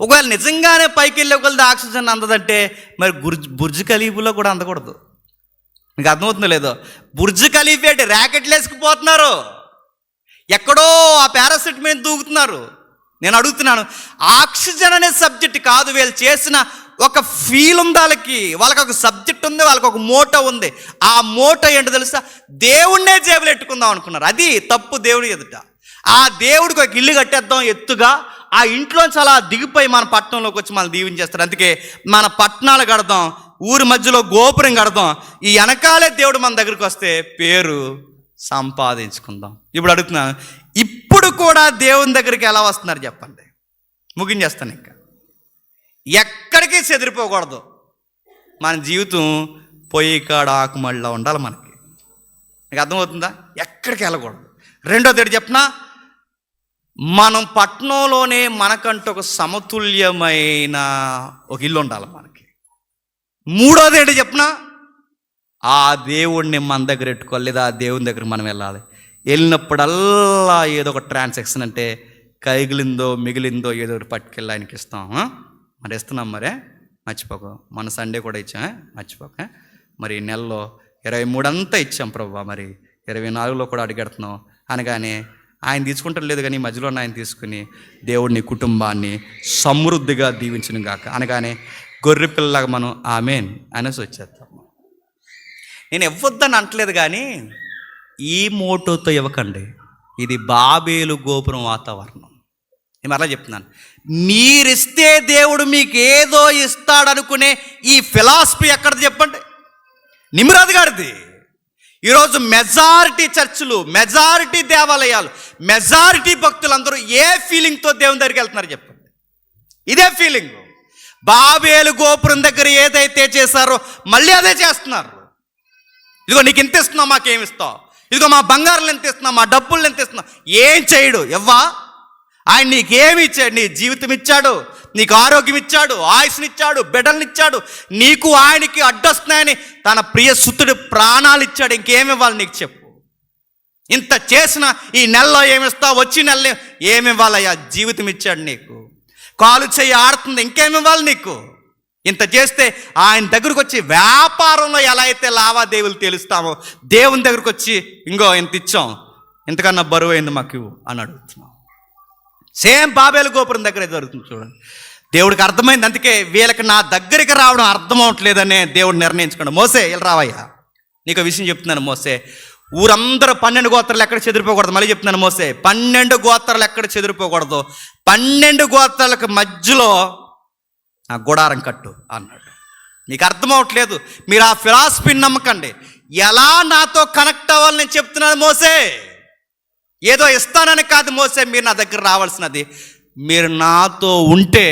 A: ఒకవేళ నిజంగానే పైకి వెళ్ళే కొద్ది ఆక్సిజన్ అందదంటే మరి బుర్జ్ ఖలీఫాలో కూడా అందకూడదు. మీకు అర్థమవుతుందో లేదో? బుర్జ్ ఖలీఫా ర్యాకెట్లు వేసుకుపోతున్నారు, ఎక్కడో ఆ పారాసైట్ మీద దూకుతున్నారు. నేను అడుగుతున్నాను, ఆక్సిజన్ అనే సబ్జెక్ట్ కాదు వీళ్ళు చేసిన ఒక ఫీల్ ఉంది వాళ్ళకి ఒక సబ్జెక్ట్ ఉంది, వాళ్ళకి ఒక మోటో ఉంది. ఆ మోటో ఏంటో తెలుసా? దేవుణ్ణే జేబులు ఎట్టుకుందాం అనుకున్నారు. అది తప్పు దేవుడి ఎదుట. ఆ దేవుడికి ఒక ఇల్లు కట్టేద్దాం ఎత్తుగా, ఆ ఇంట్లోంచి అలా దిగిపోయి మన పట్టణంలోకి వచ్చి మనం దీవించేస్తారు. అందుకే మన పట్టణాలు కడదాం, ఊరి మధ్యలో గోపురం కడదాం, ఈ వెనకాలే దేవుడు మన దగ్గరికి వస్తే పేరు సంపాదించుకుందాం. ఇప్పుడు అడుగుతున్నా, ఇప్పుడు కూడా దేవుని దగ్గరికి ఎలా వస్తున్నారు చెప్పండి? ముగించేస్తాను. ఇంకా ఎక్కడికి చెదిరిపోకూడదు. మన జీవితం పొయ్యి కాడ ఆకుమడిలా ఉండాలి. మీకు అర్థమవుతుందా? ఎక్కడికి వెళ్ళకూడదు. రెండోది చెప్పనా, మనం పట్టణంలోనే మనకంటూ ఒక సమతుల్యమైన ఒక ఇల్లు ఉండాలి మనకి. మూడోది ఏంటి చెప్పనా, ఆ దేవుణ్ణి మన దగ్గర పెట్టుకోవాలి, లేదా ఆ దేవుని దగ్గర మనం వెళ్ళాలి. వెళ్ళినప్పుడల్లా ఏదో ఒక ట్రాన్సాక్షన్, అంటే కైగిలిందో మిగిలిందో ఏదో ఒకటి పట్టుకెళ్ళి ఆయనకి ఇస్తాం. మరి ఇస్తున్నాం, మరే మర్చిపోక. మన సండే కూడా ఇచ్చాం, మర్చిపోక. మరి ఈ నెలలో 23 అంతా ఇచ్చాం ప్రభా, మరి 24లో కూడా అడిగెడుతున్నాం అనగానే ఆయన తీసుకుంటారు లేదు, కానీ మధ్యలో ఆయన తీసుకుని దేవుడిని కుటుంబాన్ని సమృద్ధిగా దీవించును గాక అనగానే గొర్రె పిల్లలాగా మనం ఆమేన్ అనేసి వచ్చేస్తాము. నేను ఇవ్వద్దని అంటలేదు, కానీ ఈ మోటోతో ఇవ్వకండి. ఇది బాబేలు గోపురం వాతావరణం. నేను అలా చెప్తున్నాను, మీరిస్తే దేవుడు మీకు ఏదో ఇస్తాడనుకునే ఈ ఫిలాసఫీ ఎక్కడిది చెప్పండి? నిమ్రాద్ గారిది. ఈరోజు మెజారిటీ చర్చిలు, మెజారిటీ దేవాలయాలు, మెజారిటీ భక్తులందరూ ఏ ఫీలింగ్తో దేవుని దగ్గరికి వెళ్తున్నారు చెప్పండి? ఇదే ఫీలింగ్. బాబేలు గోపురం దగ్గర ఏదైతే చేశారో మళ్ళీ అదే చేస్తున్నారు. ఇదిగో నీకు ఎంత ఇస్తున్నావు, మాకేమి ఇస్తావు, ఇదిగో మా బంగారులు ఎంత ఇస్తున్నావు, మా డబ్బులు ఎంత ఇస్తున్నావు. ఏం చేయడు ఎవ్వా. ఆయన నీకేమి ఇచ్చాడు? నీ జీవితం ఇచ్చాడు, నీకు ఆరోగ్యం ఇచ్చాడు, ఆయుష్నిచ్చాడు, బిడ్డలనిచ్చాడు. నీకు ఆయనకి అడ్డొస్తున్నాయని తన ప్రియ సుతుడు ప్రాణాలు ఇచ్చాడు. ఇంకేమి ఇవ్వాలి నీకు చెప్పు? ఇంత చేసిన ఈ నెలలో ఏమిస్తావు, వచ్చి నెలలో ఏమి ఇవ్వాలయ్యా? జీవితం ఇచ్చాడు నీకు, కాలు చెయ్యి ఆడుతుంది, ఇంకేమి ఇవ్వాలి నీకు? ఇంత చేస్తే ఆయన దగ్గరకు వచ్చి వ్యాపారంలో ఎలా అయితే లావాదేవీలు తెలుస్తామో దేవుని దగ్గరకు వచ్చి ఇంకో ఇంత ఇచ్చాం, ఇంతకన్నా బరువు అయింది మాకు అని అడుగుతున్నాం. సేమ్ బాబేలు గోపురం దగ్గర జరుగుతుంది చూడండి. దేవుడికి అర్థమైంది, అందుకే వీళ్ళకి నా దగ్గరికి రావడం అర్థం అవట్లేదనే దేవుడు నిర్ణయించుకోండి. మోసే ఇలా రావయ్యా, నీకు విషయం చెప్తున్నాను. మోసే ఊరందరూ 12 గోత్రాలు ఎక్కడ చెదిరిపోకూడదు. మళ్ళీ చెప్తున్నాను, మోసే 12 గోత్రాలు ఎక్కడ చెదిరిపోకూడదు. 12 గోత్రాలకు మధ్యలో ఆ గుడారం కట్టు అన్నాడు. మీకు అర్థం అవట్లేదు, మీరు ఆ ఫిలాసఫీని నమ్మకండి. ఎలా నాతో కనెక్ట్ అవ్వాలని నేను చెప్తున్నాను మోసే. ఏదో ఇస్తానని కాదు మోసే, మీరు నా దగ్గర రావాల్సినది, మీరు నాతో ఉంటే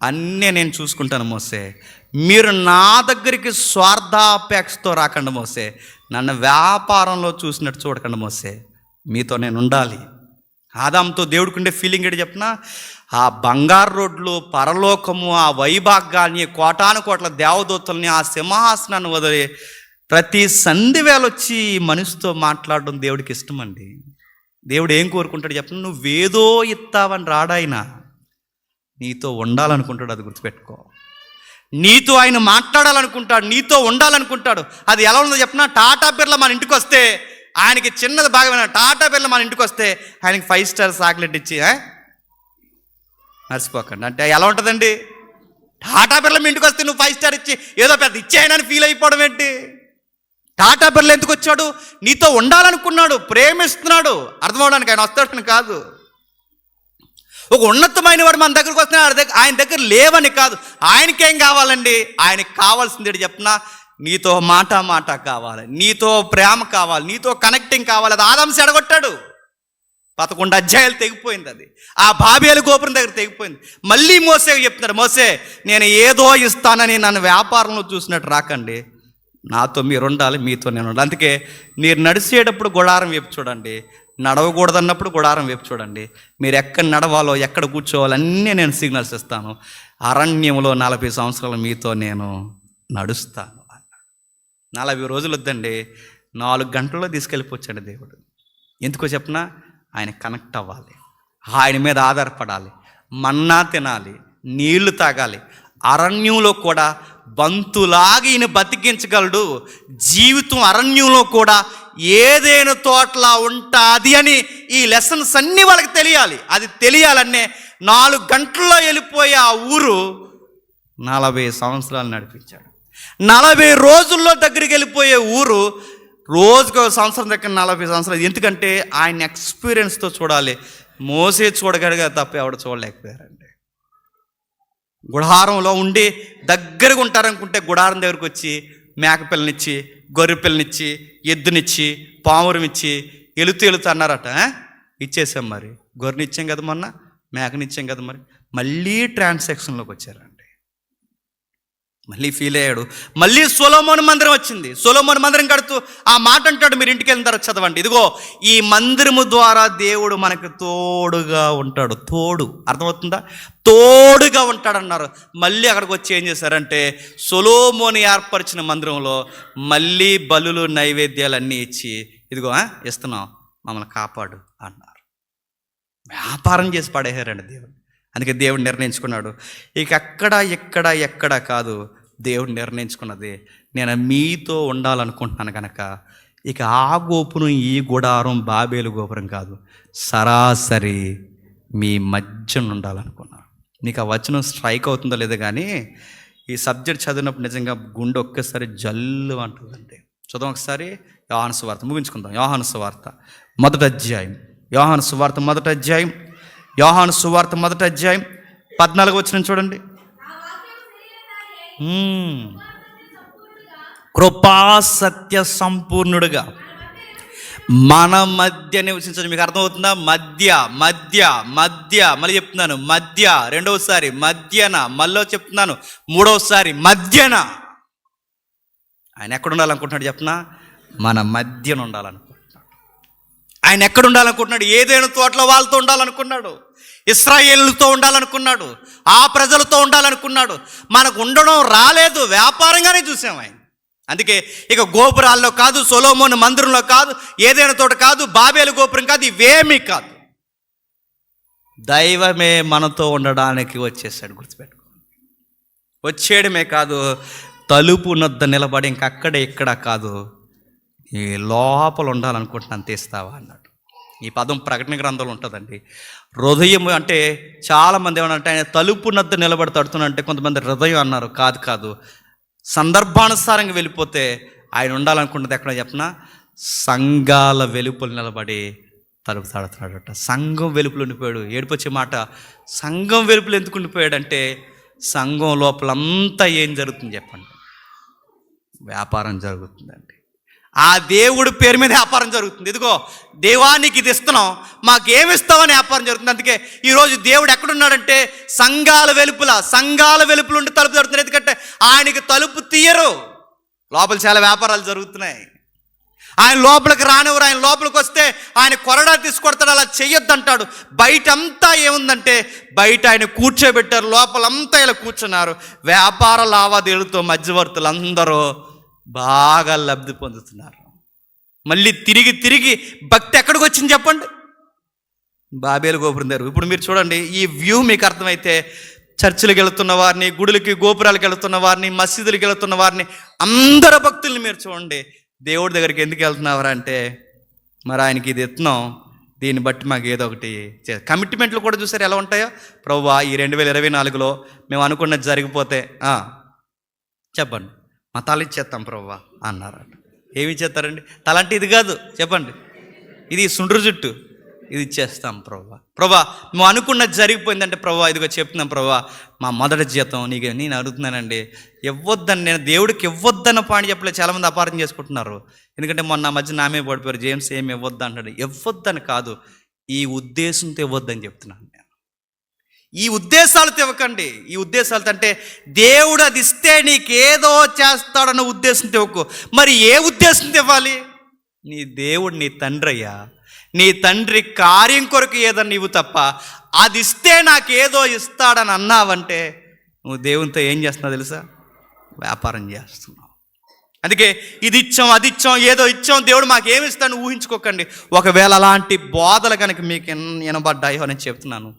A: అన్నీ నేను చూసుకుంటాను మోసే. మీరు నా దగ్గరికి స్వార్థాపేక్షతో రాకండి మోసే. నన్ను వ్యాపారంలో చూసినట్టు చూడకండి మోసే. మీతో నేను ఉండాలి. ఆదాంతో దేవుడికి ఉండే ఫీలింగ్ ఏంటి చెప్పిన, ఆ బంగారు రోడ్లు, పరలోకము, ఆ వైభాగ్యాన్ని, కోటాను కోట్ల దేవదూతల్ని, ఆ సింహాసనాన్ని వదిలి ప్రతి సంధి వేళ వచ్చి మనిషితో మాట్లాడడం దేవుడికి ఇష్టం అండి. దేవుడు ఏం కోరుకుంటాడు చెప్పండి? నువ్వేదో ఇస్తావని రాడాయన, నీతో ఉండాలనుకుంటాడు. అది గుర్తుపెట్టుకో. నీతో ఆయన మాట్లాడాలనుకుంటాడు, నీతో ఉండాలనుకుంటాడు. అది ఎలా ఉందో చెప్పిన, టాటా బిర్లా మన ఇంటికి వస్తే ఆయనకి చిన్నది భాగమైన టాటా బిర్లా మన ఇంటికి వస్తే ఆయనకి 5 స్టార్ చాక్లెట్ ఇచ్చి మర్చిపోకండి అంటే ఎలా ఉంటుందండి? టాటా బిర్లా మీ ఇంటికి వస్తే నువ్వు 5 స్టార్ ఇచ్చి ఏదో పెద్ద ఇచ్చేయనని ఫీల్ అయిపోవడం ఏంటి? టాటా బిర్లా ఎందుకు వచ్చాడు? నీతో ఉండాలనుకున్నాడు, ప్రేమిస్తున్నాడు. అర్థమవడానికి ఆయన వస్తాడని కాదు. ఒక ఉన్నతమైన వాడు మన దగ్గరకు వస్తున్నాడు, ఆయన దగ్గర లేవని కాదు. ఆయనకేం కావాలండి? ఆయనకి కావాల్సింది చెప్పిన, నీతో మాట కావాలి, నీతో ప్రేమ కావాలి, నీతో కనెక్టింగ్ కావాలి. అది ఆదాము చెడగొట్టాడు. 11 అధ్యాయాలు తెగిపోయింది. అది ఆ బాబేలు గోపురం దగ్గర తెగిపోయింది. మళ్ళీ మోసే చెప్తున్నారు, మోసే నేను ఏదో ఇస్తానని నన్ను వ్యాపారంలో చూసినట్టు రాకండి, నాతో మీరు ఉండాలి, మీతో నేను ఉండాలి. అందుకే మీరు నడిచేటప్పుడు గుడారం వైపు చూడండి, నడవకూడదన్నప్పుడు గుడారం వైపు చూడండి. మీరు ఎక్కడ నడవాలో, ఎక్కడ కూర్చోవాలో అన్నీ నేను సిగ్నల్స్ ఇస్తాను. అరణ్యంలో 40 సంవత్సరాలు మీతో నేను నడుస్తాను. 40 రోజులు వద్దండి, 4 గంటల్లో తీసుకెళ్ళిపోవచ్చండి దేవుడు. ఎందుకో చెప్పనా? ఆయన కనెక్ట్ అవ్వాలి, ఆయన మీద ఆధారపడాలి, మన్నా తినాలి, నీళ్లు తాగాలి. అరణ్యంలో కూడా బంతులాగా ఈయన బతికించగలడు. జీవితం అరణ్యంలో కూడా ఏదైనా తోటలా ఉంటుంది అని ఈ లెసన్స్ అన్నీ వాళ్ళకి తెలియాలి. అది తెలియాలనే 4 గంటల్లో వెళ్ళిపోయి ఆ ఊరు 40 సంవత్సరాలు నడిపించాడు. 40 రోజుల్లో దగ్గరికి వెళ్ళిపోయే ఊరు రోజుకు 1 సంవత్సరం దగ్గర 40 సంవత్సరాలు. ఎందుకంటే ఆయన ఎక్స్పీరియన్స్తో చూడాలి. మోసే చూడగలిగా తప్ప ఎవడు చూడలేకపోయారండి. గుడారంలో ఉండి దగ్గరగా ఉంటారనుకుంటే గుడారం దగ్గరకు వచ్చి మేకపిల్లనిచ్చి, గొర్రె పిల్లనిచ్చి, ఎద్దునిచ్చి, పావురమిచ్చి ఎలుతూ అన్నారట. ఇచ్చేసాం, మరి గొర్రెనిచ్చాం కదా, మొన్న మేకనిచ్చాం కదా, మరి మళ్ళీ ట్రాన్సాక్షన్లోకి వచ్చారండి. మళ్ళీ ఫీల్ అయ్యాడు. మళ్ళీ సొలొమోను మందిరం వచ్చింది. సొలొమోను మందిరం కడుతూ ఆ మాట అంటాడు, మీరు ఇంటికి వెళ్ళిన తర్వాత చదవండి. ఇదిగో ఈ మందిరము ద్వారా దేవుడు మనకు తోడుగా ఉంటాడు. తోడు అర్థమవుతుందా? తోడుగా ఉంటాడన్నారు. మళ్ళీ అక్కడికి వచ్చి ఏం చేశారంటే సొలొమోను ఏర్పరిచిన మందిరంలో మళ్ళీ బలులు నైవేద్యాలు అన్నీ ఇచ్చి, ఇదిగో ఇస్తున్నాం, మమ్మల్ని కాపాడు అన్నారు. వ్యాపారం చేసి పడేశారండి దేవుడు. అందుకే దేవుడు నిర్ణయించుకున్నాడు, ఇక ఎక్కడ కాదు, దేవుడు నిర్ణయించుకున్నది నేను మీతో ఉండాలనుకుంటున్నాను కనుక ఇక ఆ గోపురం ఈ గుడారం బాబేలు గోపురం కాదు, సరాసరి మీ మధ్యన ఉండాలనుకున్నాను. నీకు ఆ వచనం స్ట్రైక్ అవుతుందో లేదో కానీ ఈ సబ్జెక్ట్ చదివినప్పుడు నిజంగా గుండె ఒక్కసారి జల్లు అంటుందండి. చదువు ఒకసారి యోహాను సువార్త, ముగించుకుందాం. యోహాను సువార్త మొదటి అధ్యాయం, యోహాను సువార్త మొదటి అధ్యాయం, యోహాను సువార్త మొదటి అధ్యాయం 14 వచనం చూడండి. కృపా సత్య సంపూర్ణుడుగా మన మధ్య నివసించడం. మీకు అర్థమవుతుందా? మధ్య మధ్య మధ్య మళ్ళీ చెప్తున్నాను, మధ్య రెండవసారి మధ్యన, మళ్ళీ చెప్తున్నాను మూడవసారి మధ్యన. ఆయన ఎక్కడ ఉండాలనుకుంటున్నాడు చెప్పనా? మన మధ్యన ఉండాలనుకుంటున్నాడు. ఆయన ఎక్కడ ఉండాలనుకుంటున్నాడు? ఏదైనా తోటలో వాళ్ళతో ఉండాలనుకున్నాడు, ఇశ్రాయేలుతో ఉండాలనుకున్నాడు, ఆ ప్రజలతో ఉండాలనుకున్నాడు. మనకు ఉండడం రాలేదు, వ్యాపారంగానే చూసాం ఆయన. అందుకే ఇక గోపురాల్లో కాదు, సొలొమోను మందిరంలో కాదు, ఏదైనా తోట కాదు, బాబేలు గోపురం కాదు, ఇవేమీ కాదు, దైవమే మనతో ఉండడానికి వచ్చేసాడు. గుర్తుపెట్టుకోండి, వచ్చేయడమే కాదు, తలుపు నొద్ద నిలబడి ఇంకక్కడ ఇక్కడ కాదు, ఈ లోపల ఉండాలనుకుంటున్నాను, తీస్తావా అన్నాడు. ఈ పదం ప్రకటన గ్రంథంలో ఉంటుందండి. హృదయం అంటే చాలామంది ఏమన్నంటే ఆయన తలుపు నద్ద నిలబడి తడుతున్నంటే కొంతమంది హృదయం అన్నారు. కాదు, సందర్భానుసారంగా వెళ్ళిపోతే ఆయన ఉండాలనుకుంటుంది ఎక్కడ చెప్పినా సంఘాల వెలుపులు నిలబడి తలుపు తడుతున్నాడట. సంఘం వెలుపులు ఉండిపోయాడు. ఏడుపొచ్చే మాట, సంఘం వెలుపులు ఎందుకు ఉండిపోయాడంటే సంఘం లోపలంతా ఏం జరుగుతుంది చెప్పండి? వ్యాపారం జరుగుతుందండి. ఆ దేవుడి పేరు మీద వ్యాపారం జరుగుతుంది. ఇదిగో దేవానికి ఇది ఇస్తున్నాం, మాకేమిస్తామని వ్యాపారం జరుగుతుంది. అందుకే ఈరోజు దేవుడు ఎక్కడున్నాడంటే సంఘాల వెలుపులు ఉండి తలుపు జరుగుతుంది. ఎందుకంటే ఆయనకి తలుపు తీయరు, లోపల చాలా వ్యాపారాలు జరుగుతున్నాయి. ఆయన లోపలికి రానివ్వరు. ఆయన లోపలికి వస్తే ఆయన కొరడా తీసుకొడతాడు, అలా చెయ్యొద్దు అంటాడు. బయట అంతా ఏముందంటే బయట ఆయన కూర్చోబెట్టారు, లోపలంతా ఇలా కూర్చున్నారు. వ్యాపార లావాదేవీలతో మధ్యవర్తులు అందరూ బాగా లబ్ధి పొందుతున్నారు. మళ్ళీ తిరిగి భక్తి ఎక్కడికి వచ్చింది చెప్పండి? బాబేలు గోపురం దగ్గర. ఇప్పుడు మీరు చూడండి, ఈ వ్యూ మీకు అర్థమైతే చర్చిలకు వెళుతున్న వారిని, గుడులకి గోపురాలకు వెళుతున్న వారిని, మసీదులకు వెళుతున్న వారిని, అందరు భక్తుల్ని మీరు చూడండి. దేవుడి దగ్గరికి ఎందుకు వెళ్తున్నవారు అంటే మరి ఆయనకి ఇది ఎత్తున్నాం, దీన్ని బట్టి మాకు ఏదో ఒకటి కమిట్మెంట్లు కూడా చూసారు ఎలా ఉంటాయో. ప్రభువా ఈ 2024లో మేము అనుకున్నది జరిగిపోతే చెప్పండి మా తల ఇచ్చేస్తాం ప్రభువా అన్నారట. ఏమి ఇచ్చేస్తారండి? తల అంటే ఇది కాదు చెప్పండి, ఇది సుండ్రు జుట్టు, ఇది ఇచ్చేస్తాం ప్రభువా నువ్వు అనుకున్నది జరిగిపోయిందంటే ప్రభువా ఇదిగో చెప్తున్నాం ప్రభువా మా మొదటి జీతం నీకు నేను అడుగుతున్నానండి, ఇవ్వద్దని. నేను దేవుడికి ఇవ్వద్దన్న పాయింట్ చెప్పలేదు. చాలామంది అపార్థం చేసుకుంటున్నారు. ఎందుకంటే మొన్న మధ్య నామే పడిపోయారు, జేమ్స్ ఏమి ఇవ్వద్దు అంటాడు. ఇవ్వద్దని కాదు, ఈ ఉద్దేశంతో ఇవ్వద్దని చెప్తున్నాను నేను. ఈ ఉద్దేశాలతో ఇవ్వకండి. ఈ ఉద్దేశాలతో అంటే దేవుడు అది ఇస్తే నీకేదో చేస్తాడన్న ఉద్దేశంతో ఇవ్వకు. మరి ఏ ఉద్దేశంతో ఇవ్వాలి? నీ దేవుడు నీ తండ్రి అయ్యా, నీ తండ్రి కార్యం కొరకు ఏదన్నా ఇవ్వు తప్ప అది ఇస్తే నాకేదో ఇస్తాడని అన్నావంటే నువ్వు దేవునితో ఏం చేస్తున్నావు తెలుసా? వ్యాపారం చేస్తున్నావు. అందుకే ఇది ఇచ్చాం, అది ఇచ్చాం, ఏదో ఇచ్చాం, దేవుడు మాకేమి ఇస్తాను ఊహించుకోకండి. ఒకవేళ అలాంటి బోధలు కనుక మీకు వినబడ్డాయో అని చెప్తున్నాను,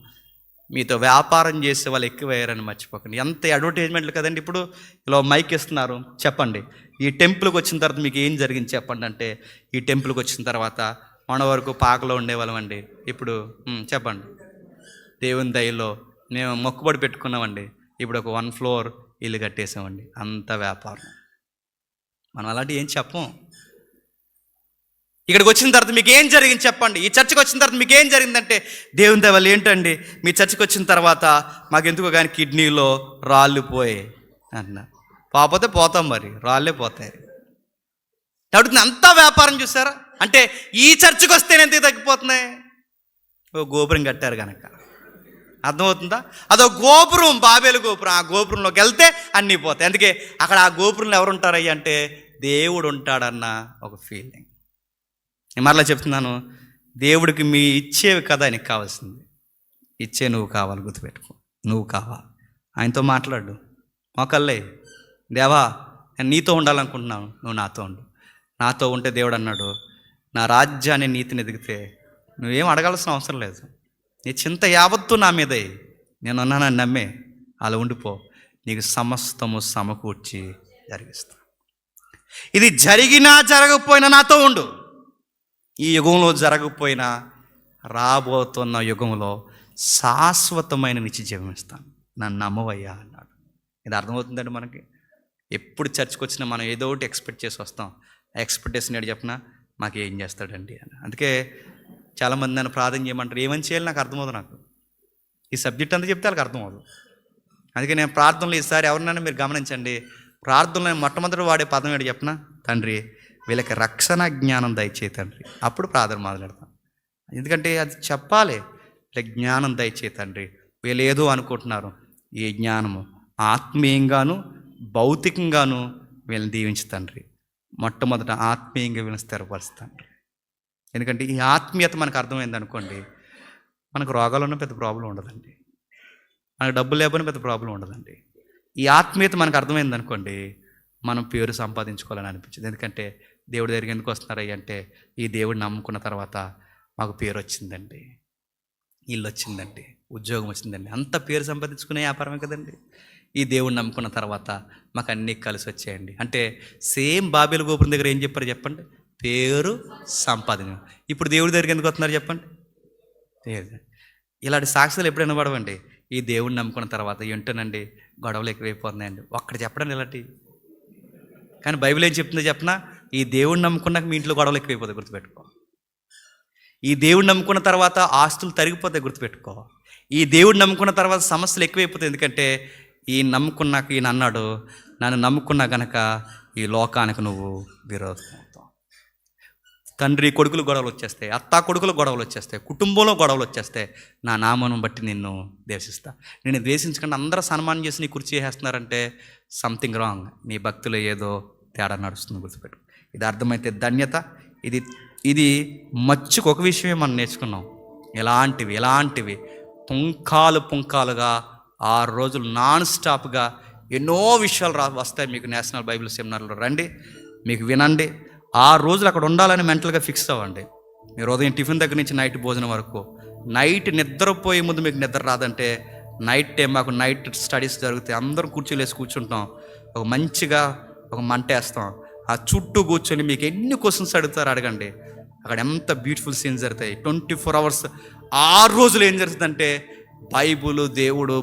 A: మీతో వ్యాపారం చేసే వాళ్ళు ఎక్కువయ్యారని మర్చిపోకండి. ఎంత అడ్వర్టైజ్మెంట్లు కదండి. ఇప్పుడు ఇలా మైక్ ఇస్తున్నారు, చెప్పండి ఈ టెంపుల్కి వచ్చిన తర్వాత మీకు ఏం జరిగింది చెప్పండి అంటే, ఈ టెంపుల్కి వచ్చిన తర్వాత మన వరకు పాకలో ఉండేవాళ్ళం అండి, ఇప్పుడు చెప్పండి దేవుని దయలో మేము మొక్కుబడి పెట్టుకున్నామండి, ఇప్పుడు ఒక 1 ఫ్లోర్ ఇల్లు కట్టేసామండి. అంత వ్యాపారం. మనం అలాంటివి ఏం చెప్పం. ఇక్కడికి వచ్చిన తర్వాత మీకు ఏం జరిగింది చెప్పండి. ఈ చర్చకు వచ్చిన తర్వాత మీకు ఏం జరిగిందంటే, దేవుని దయ వల్ల ఏంటండి, మీ చర్చకు వచ్చిన తర్వాత మాకెందుకో కానీ కిడ్నీలో రాళ్ళు పోయాయి అన్న. పోతే పోతాం, మరి రాళ్ళే పోతాయి. అడుగుతుంది అంతా వ్యాపారం చూసారా అంటే, ఈ చర్చకు వస్తేనే ఎందుకు తగ్గిపోతున్నాయి? ఓ గోపురం కట్టారు కనుక. అర్థమవుతుందా? అదో గోపురం, బాబేలు గోపురం. ఆ గోపురంలోకి వెళ్తే అన్నీ పోతాయి. అందుకే అక్కడ ఆ గోపురంలో ఎవరు ఉంటారయ్య అంటే, దేవుడు ఉంటాడన్న ఒక ఫీలింగ్. నేను మరలా చెప్తున్నాను, దేవుడికి మీ ఇచ్చేవి కదా నీకు కావాల్సింది. ఇచ్చే నువ్వు కావాలి, గుర్తుపెట్టుకో. నువ్వు కావాలి, ఆయనతో మాట్లాడు. మొక్కల్లే, దేవా నేను నీతో ఉండాలనుకుంటున్నాను, నువ్వు నాతో ఉండు. నాతో ఉంటే దేవుడు అన్నాడు, నా రాజ్యాన్ని నీతిని ఎదిగితే నువ్వేం అడగాల్సిన అవసరం లేదు. నీ చింత యావత్తు నా మీదే, నేను అన్నానని నమ్మే అలా ఉండిపో, నీకు సమస్తము సమకూర్చి జరిగిస్తా. ఇది జరిగినా జరగకపోయినా నాతో ఉండు. ఈ యుగంలో జరగకపోయినా రాబోతున్న యుగంలో శాశ్వతమైన నిత్య జీవం ఇస్తాను, నన్ను నమ్మవయ్యా అన్నాడు. ఇది అర్థమవుతుందండి మనకి. ఎప్పుడు చర్చకు వచ్చినా మనం ఏదో ఒకటి ఎక్స్పెక్ట్ చేసి వస్తాం. ఆ ఎక్స్పెక్టేషన్ ఏడు చెప్పినా మాకు ఏం చేస్తాడండి అని. అందుకే చాలామంది నన్ను ప్రార్థన చేయమంటారు, ఏమని చేయాలి నాకు అర్థమవుతుంది. నాకు ఈ సబ్జెక్ట్ అంతా చెప్తే వాళ్ళకి అర్థమవుతుంది. అందుకే నేను ప్రార్థనలో ఈసారి ఎవరినైనా మీరు గమనించండి, ప్రార్థనలో మొట్టమొదటి వాడే పదం ఏడు చెప్పిన, తండ్రి వీళ్ళకి రక్షణ జ్ఞానం దయచేయి తండ్రి. అప్పుడు ప్రార్థన మొదలెడతాం. ఎందుకంటే అది చెప్పాలి, వీళ్ళకి జ్ఞానం దయచేయి తండ్రి. వీళ్ళు ఏదో అనుకుంటున్నారు, ఈ జ్ఞానము ఆత్మీయంగాను భౌతికంగాను వీళ్ళని దీవించు తండ్రి. మొట్టమొదట ఆత్మీయంగా వీళ్ళని స్థిరపరుస్తాను. ఎందుకంటే ఈ ఆత్మీయత మనకు అర్థమైంది అనుకోండి, మనకు రోగాలున్న పెద్ద ప్రాబ్లం ఉండదండి, మనకు డబ్బులు లేకపోయినా పెద్ద ప్రాబ్లం ఉండదండి. ఈ ఆత్మీయత మనకు అర్థమైంది అనుకోండి, మనం పేరు సంపాదించుకోవాలని అనిపించింది. ఎందుకంటే దేవుడి దగ్గరికి ఎందుకు వస్తున్నారయ్య అంటే, ఈ దేవుడిని నమ్ముకున్న తర్వాత మాకు పేరు వచ్చిందండి, ఇల్లు వచ్చిందండి, ఉద్యోగం వచ్చిందండి. అంత పేరు సంపాదించుకునే వ్యాపారమే కదండి. ఈ దేవుడిని నమ్ముకున్న తర్వాత మాకు అన్నీ కలిసి వచ్చాయండి. అంటే సేమ్ బాబేలు గోపురం దగ్గర ఏం చెప్పారు చెప్పండి, పేరు సంపాదన. ఇప్పుడు దేవుడి దగ్గరికి ఎందుకు వస్తున్నారు చెప్పండి. ఇలాంటి సాక్ష్యాలు ఎప్పుడైనా పడవండి. ఈ దేవుడిని నమ్ముకున్న తర్వాత ఏంటోనండి గొడవలు ఎక్కువైపోతున్నాయండి, ఒక్కడ చెప్పడండి ఇలాంటి. కానీ బైబిల్ ఏం చెప్తుందో చెప్పనా, ఈ దేవుడిని నమ్ముకున్నాక మీ ఇంట్లో గొడవలు ఎక్కువైపోతాయి, గుర్తుపెట్టుకో. ఈ దేవుడిని నమ్ముకున్న తర్వాత ఆస్తులు తరిగిపోతాయి, గుర్తుపెట్టుకో. ఈ దేవుడిని నమ్ముకున్న తర్వాత సమస్యలు ఎక్కువైపోతాయి. ఎందుకంటే ఈ నమ్ముకున్నాక ఈయన అన్నాడు, నన్ను నమ్ముకున్నా గనక ఈ లోకానికి నువ్వు విరోధం అవుతావు. తండ్రి కొడుకులు గొడవలు వచ్చేస్తాయి, అత్త కొడుకులు గొడవలు వచ్చేస్తాయి, కుటుంబంలో గొడవలు వచ్చేస్తాయి. నా నామను బట్టి నిన్ను ద్వేషిస్తా. నేను ద్వేషించకుండా అందరూ సన్మానం చేసి నీ కుర్చీ చేస్తున్నారంటే సంథింగ్ రాంగ్, నీ భక్తులు ఏదో తేడా నడుస్తుంది, గుర్తుపెట్టు. ఇది అర్థమైతే ధన్యత. ఇది మచ్చుకు ఒక విషయమే మనం నేర్చుకున్నాం. ఎలాంటివి పుంకాలుగా 6 రోజులు నాన్ స్టాప్గా ఎన్నో విషయాలు వస్తాయి మీకు. నేషనల్ బైబిల్ సెమినార్లో రండి, మీకు వినండి. 6 రోజులు అక్కడ ఉండాలని మెంటల్గా ఫిక్స్ అవ్వండి. మీరు ఉదయం టిఫిన్ దగ్గర నుంచి నైట్ భోజనం వరకు. నైట్ నిద్రపోయే ముందు మీకు నిద్ర రాదంటే, నైట్ టైం మాకు నైట్ స్టడీస్ జరుగుతాయి. అందరం కుర్చీలు వేసి కూర్చుంటాం, ఒక మంచిగా ఒక మంట వేస్తాం, ఆ చుట్టూ కూర్చొని మీకు ఎన్ని క్వశ్చన్స్ అడుగుతారు అడగండి. అక్కడ ఎంత బ్యూటిఫుల్ సీన్స్ జరుగుతాయి. 24 hours 6 రోజులు ఏం జరుగుతుందంటే బైబులు దేవుడు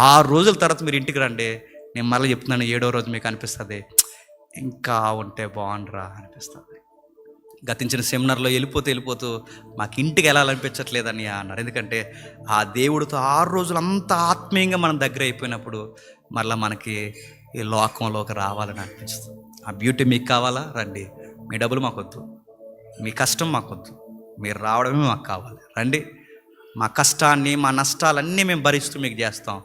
A: 6 రోజుల తర్వాత మీరు ఇంటికి రండి. నేను మళ్ళీ చెప్తున్నాను, 7వ రోజు మీకు అనిపిస్తుంది ఇంకా ఉంటే బాగుండరా అనిపిస్తుంది. గతించిన సెమినార్లో వెళ్ళిపోతూ మాకు ఇంటికి వెళ్ళాలనిపించట్లేదని అన్నారు. ఎందుకంటే ఆ దేవుడితో 6 రోజులు అంత ఆత్మీయంగా మనం దగ్గర అయిపోయినప్పుడు మళ్ళీ మనకి ఈ లోకంలోకి రావాలని అనిపిస్తుంది. ఆ బ్యూటీ మీకు కావాలా, రండి. మీ డబ్బులు మాకొద్దు, మీ కష్టం మాకొద్దు, మీరు రావడమే మాకు కావాలి. రండి, మా కష్టాన్ని మా నష్టాలన్నీ మేము భరిస్తూ మీకు చేస్తాం.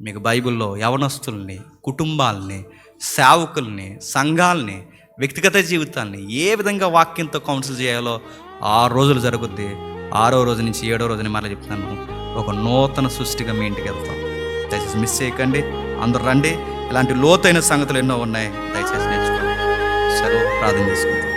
A: మీకు బైబిల్లో యవనస్తుల్ని, కుటుంబాలని, సేవకుల్ని, సంఘాలని, వ్యక్తిగత జీవితాన్ని ఏ విధంగా వాక్యంతో కౌన్సిల్ చేయాలో 6 రోజులు జరుగుద్ది. 6వ రోజు నుంచి 7వ రోజుని మళ్ళీ చెప్తాను, ఒక నూతన సృష్టిగా మీ ఇంటికి వెళ్తాం. దయచేసి మిస్ చేయకండి, అందరూ రండి. ఇలాంటి లోతైన సంగతులు ఎన్నో ఉన్నాయి, దయచేసి నేర్చుకోండి. సరే, ప్రార్థన చేసుకుంటాం.